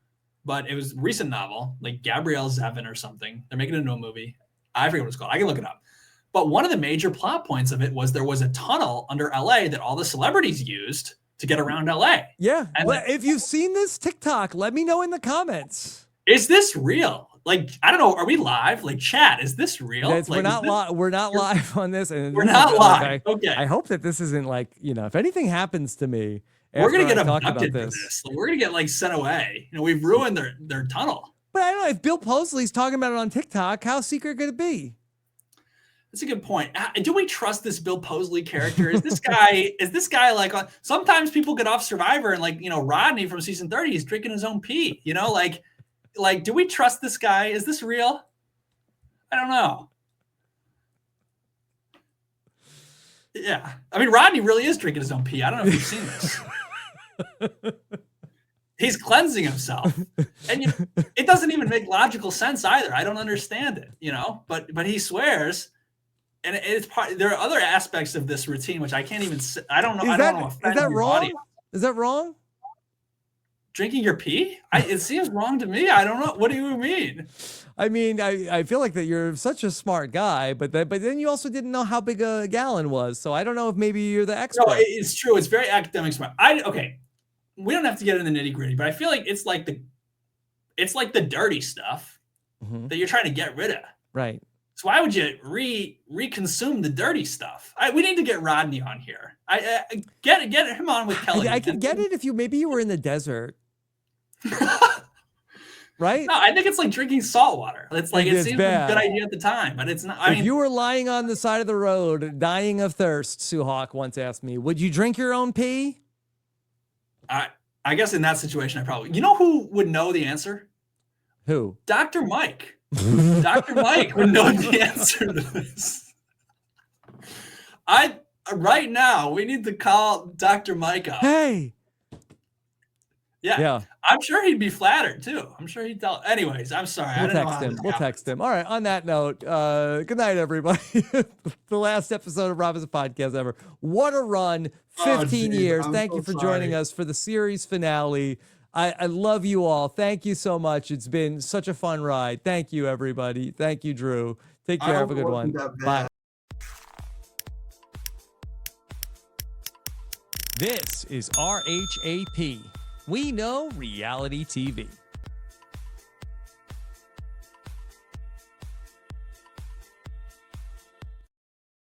But it was a recent novel, Gabrielle Zevin or something. They're making it into a movie. I forget what it's called. I can look it up. But one of the major plot points of it was there was a tunnel under LA that all the celebrities used to get around LA. Yeah. And if you've seen this TikTok, let me know in the comments. Is this real? I don't know. Are we live? Chat, is this real? We're not live on this. And we're not live. Okay. I hope that this isn't if anything happens to me, we're going to get abducted for this. We're going to get sent away. We've ruined their tunnel. But I don't know, if Bill Posley's talking about it on TikTok, how secret could it be? That's a good point. Do we trust this Bill Posley character? Is this guy sometimes people get off Survivor and Rodney from season 30 is drinking his own pee, do we trust this guy? Is this real? I don't know. Yeah. I mean, Rodney really is drinking his own pee. I don't know if you've seen this. He's cleansing himself. And it doesn't even make logical sense either. I don't understand it, but he swears. And it's there are other aspects of this routine, which I can't even, I don't know. Is that wrong? Audience. Is that wrong? Drinking your pee? It seems wrong to me. I don't know. What do you mean? I mean, I feel that you're such a smart guy, but then you also didn't know how big a gallon was. So I don't know if maybe you're the expert. No, it's true. It's very academic smart. Okay. We don't have to get into the nitty gritty, but I feel it's the dirty stuff that you're trying to get rid of. Right. So why would you reconsume the dirty stuff? We need to get Rodney on here. Get him on with Kelly. I can get it if you were in the desert. Right? No, I think it's drinking salt water. It seems bad. Like a good idea at the time, but it's not. If you were lying on the side of the road, dying of thirst, Sue Hawk once asked me, would you drink your own pee? I guess in that situation, I probably. You know who would know the answer? Who? Dr. Mike. Dr. Mike would know the answer to this. Right now, we need to call Dr. Mike up. Hey. Yeah. I'm sure he'd be flattered too. I'm sure he'd tell. Anyways, I'm sorry. I We'll don't know text how him. this We'll happened. text him. All right. On that note, good night, everybody. The last episode of Rob is a podcast ever. What a run. 15 years. Thank you for joining us for the series finale. I love you all. Thank you so much. It's been such a fun ride. Thank you, everybody. Thank you, Drew. Take care. Have a good one. Bye. This is RHAP. We know reality TV.